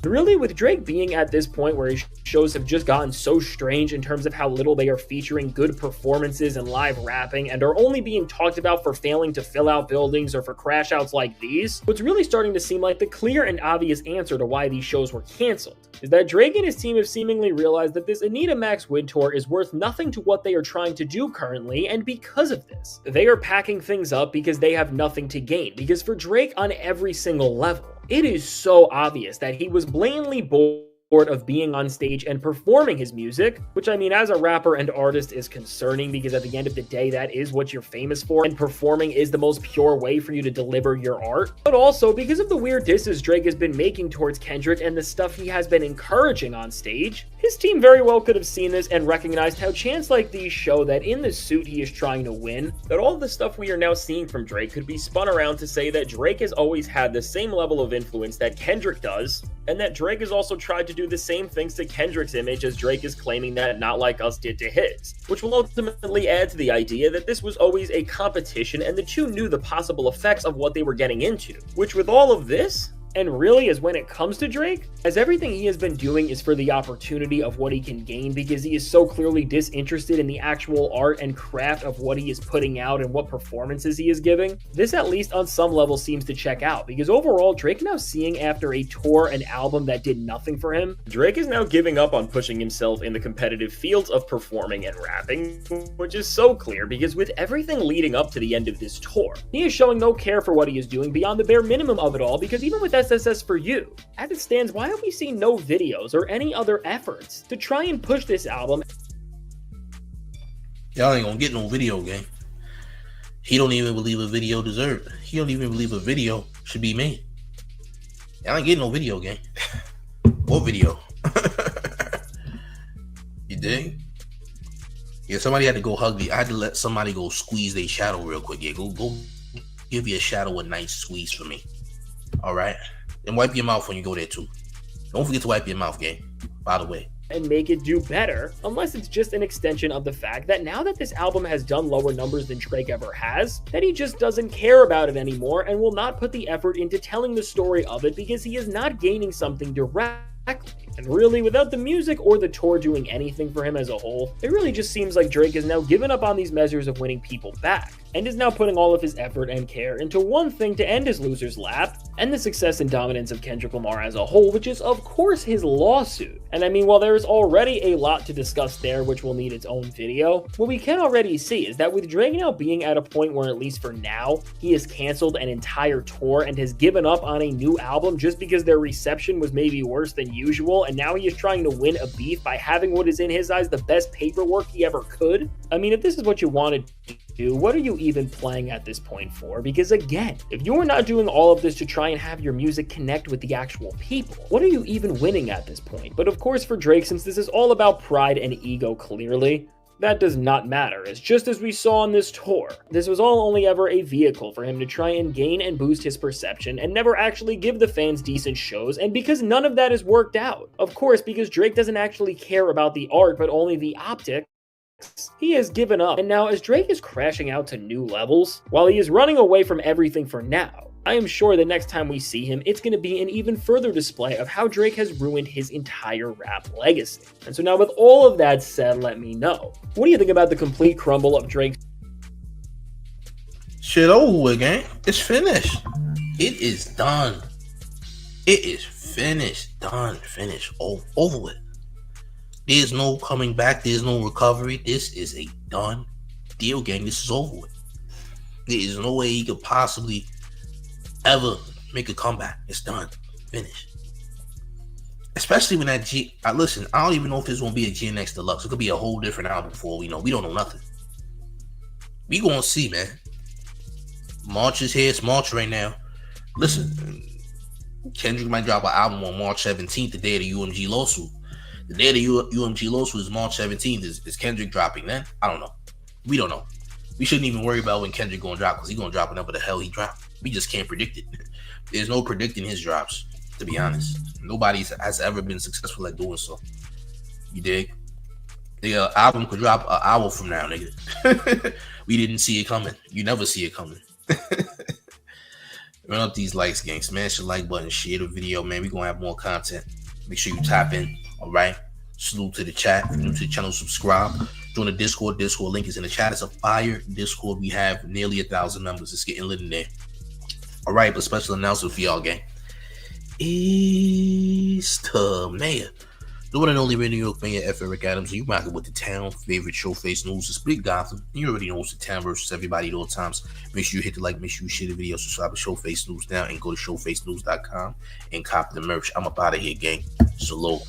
Really, with Drake being at this point where his shows have just gotten so strange in terms of how little they are featuring good performances and live rapping and are only being talked about for failing to fill out buildings or for crash outs like these, what's really starting to seem like the clear and obvious answer to why these shows were canceled is that Drake and his team have seemingly realized that this Anita Max Win Tour is worth nothing to what they are trying to do currently, and because of this, they are packing things up because they have nothing to gain. Because for Drake on every single level, it is so obvious that he was blatantly bored of being on stage and performing his music, which I mean, as a rapper and artist is concerning because at the end of the day, that is what you're famous for, and performing is the most pure way for you to deliver your art. But also because of the weird disses Drake has been making towards Kendrick and the stuff he has been encouraging on stage, his team very well could have seen this and recognized how chants like these show that in the suit he is trying to win, that all the stuff we are now seeing from Drake could be spun around to say that Drake has always had the same level of influence that Kendrick does, and that Drake has also tried to do the same things to Kendrick's image as Drake is claiming that Not Like Us did to his, which will ultimately add to the idea that this was always a competition and the two knew the possible effects of what they were getting into, which with all of this, and really as when it comes to Drake, as everything he has been doing is for the opportunity of what he can gain because he is so clearly disinterested in the actual art and craft of what he is putting out and what performances he is giving, this at least on some level seems to check out because overall Drake now seeing after a tour and album that did nothing for him, Drake is now giving up on pushing himself in the competitive fields of performing and rapping, which is so clear because with everything leading up to the end of this tour, he is showing no care for what he is doing beyond the bare minimum of it all because even with SSS for You, as it stands, why have we seen no videos or any other efforts to try and push this album? Y'all ain't gonna get no video game. He don't even believe a video deserved. He don't even believe a video should be made. Y'all ain't getting no video game. What video? You dig? Yeah, somebody had to go hug me. I had to let somebody go squeeze their shadow real quick. Yeah, go give your shadow a nice squeeze for me. All right? And wipe your mouth when you go there too. Don't forget to wipe your mouth, gang. By the way. And make it do better, unless it's just an extension of the fact that now that this album has done lower numbers than Drake ever has, that he just doesn't care about it anymore and will not put the effort into telling the story of it because he is not gaining something directly. And really, without the music or the tour doing anything for him as a whole, it really just seems like Drake has now given up on these measures of winning people back, and is now putting all of his effort and care into one thing to end his loser's lap, and the success and dominance of Kendrick Lamar as a whole, which is of course his lawsuit. And I mean, while there is already a lot to discuss there which will need its own video, what we can already see is that with Drake now being at a point where, at least for now, he has canceled an entire tour and has given up on a new album just because their reception was maybe worse than usual and now he is trying to win a beef by having what is in his eyes the best paperwork he ever could? I mean, if this is what you wanted to do, what are you even playing at this point for? Because again, if you are not doing all of this to try and have your music connect with the actual people, what are you even winning at this point? But of course for Drake, since this is all about pride and ego clearly, that does not matter, as just as we saw on this tour, this was all only ever a vehicle for him to try and gain and boost his perception and never actually give the fans decent shows, and because none of that has worked out. Of course, because Drake doesn't actually care about the art but only the optics, he has given up. And now as Drake is crashing out to new levels, while he is running away from everything for now, I am sure the next time we see him, it's going to be an even further display of how Drake has ruined his entire rap legacy. And so now with all of that said, let me know, what do you think about the complete crumble of Drake's Shit over with, gang. It's finished. It is done. It is finished. Done. Finished. Over with. There's no coming back. There's no recovery. This is a done deal, gang. This is over with. There is no way he could possibly ever make a comeback. It's done. Finished. Especially when that listen, I don't even know if this won't be a GNX Deluxe. It could be a whole different album before we know. We don't know nothing. We gonna see, man. March is here. It's March right now. Listen, Kendrick might drop an album on March 17th, the day of the UMG lawsuit. The day of the UMG lawsuit is March 17th. Is Kendrick dropping then? I don't know. We don't know. We shouldn't even worry about when Kendrick gonna drop, because he's gonna drop whenever the hell he dropped. We just can't predict it. There's no predicting his drops, to be honest. Nobody has ever been successful at doing so. You dig? The album could drop an hour from now, nigga. We didn't see it coming. You never see it coming. Run up these likes, gang. Smash the like button. Share the video, man. We're gonna have more content. Make sure you tap in. All right. Salute to the chat. If you're new to the channel, subscribe. Join the Discord. Discord link is in the chat. It's a fire Discord. We have nearly 1,000 members. It's getting lit in there. All right, but special announcement for y'all, gang. It's the mayor, the one and only New York Mayor F. Eric Adams. You rocking with the town favorite Showface News, the Split Gotham. You already know it's the town versus everybody at all times. Make sure you hit the like, make sure you share the video, subscribe to Showface News now, and go to showfacenews.com and cop the merch. I'm up out of here, gang. Salute.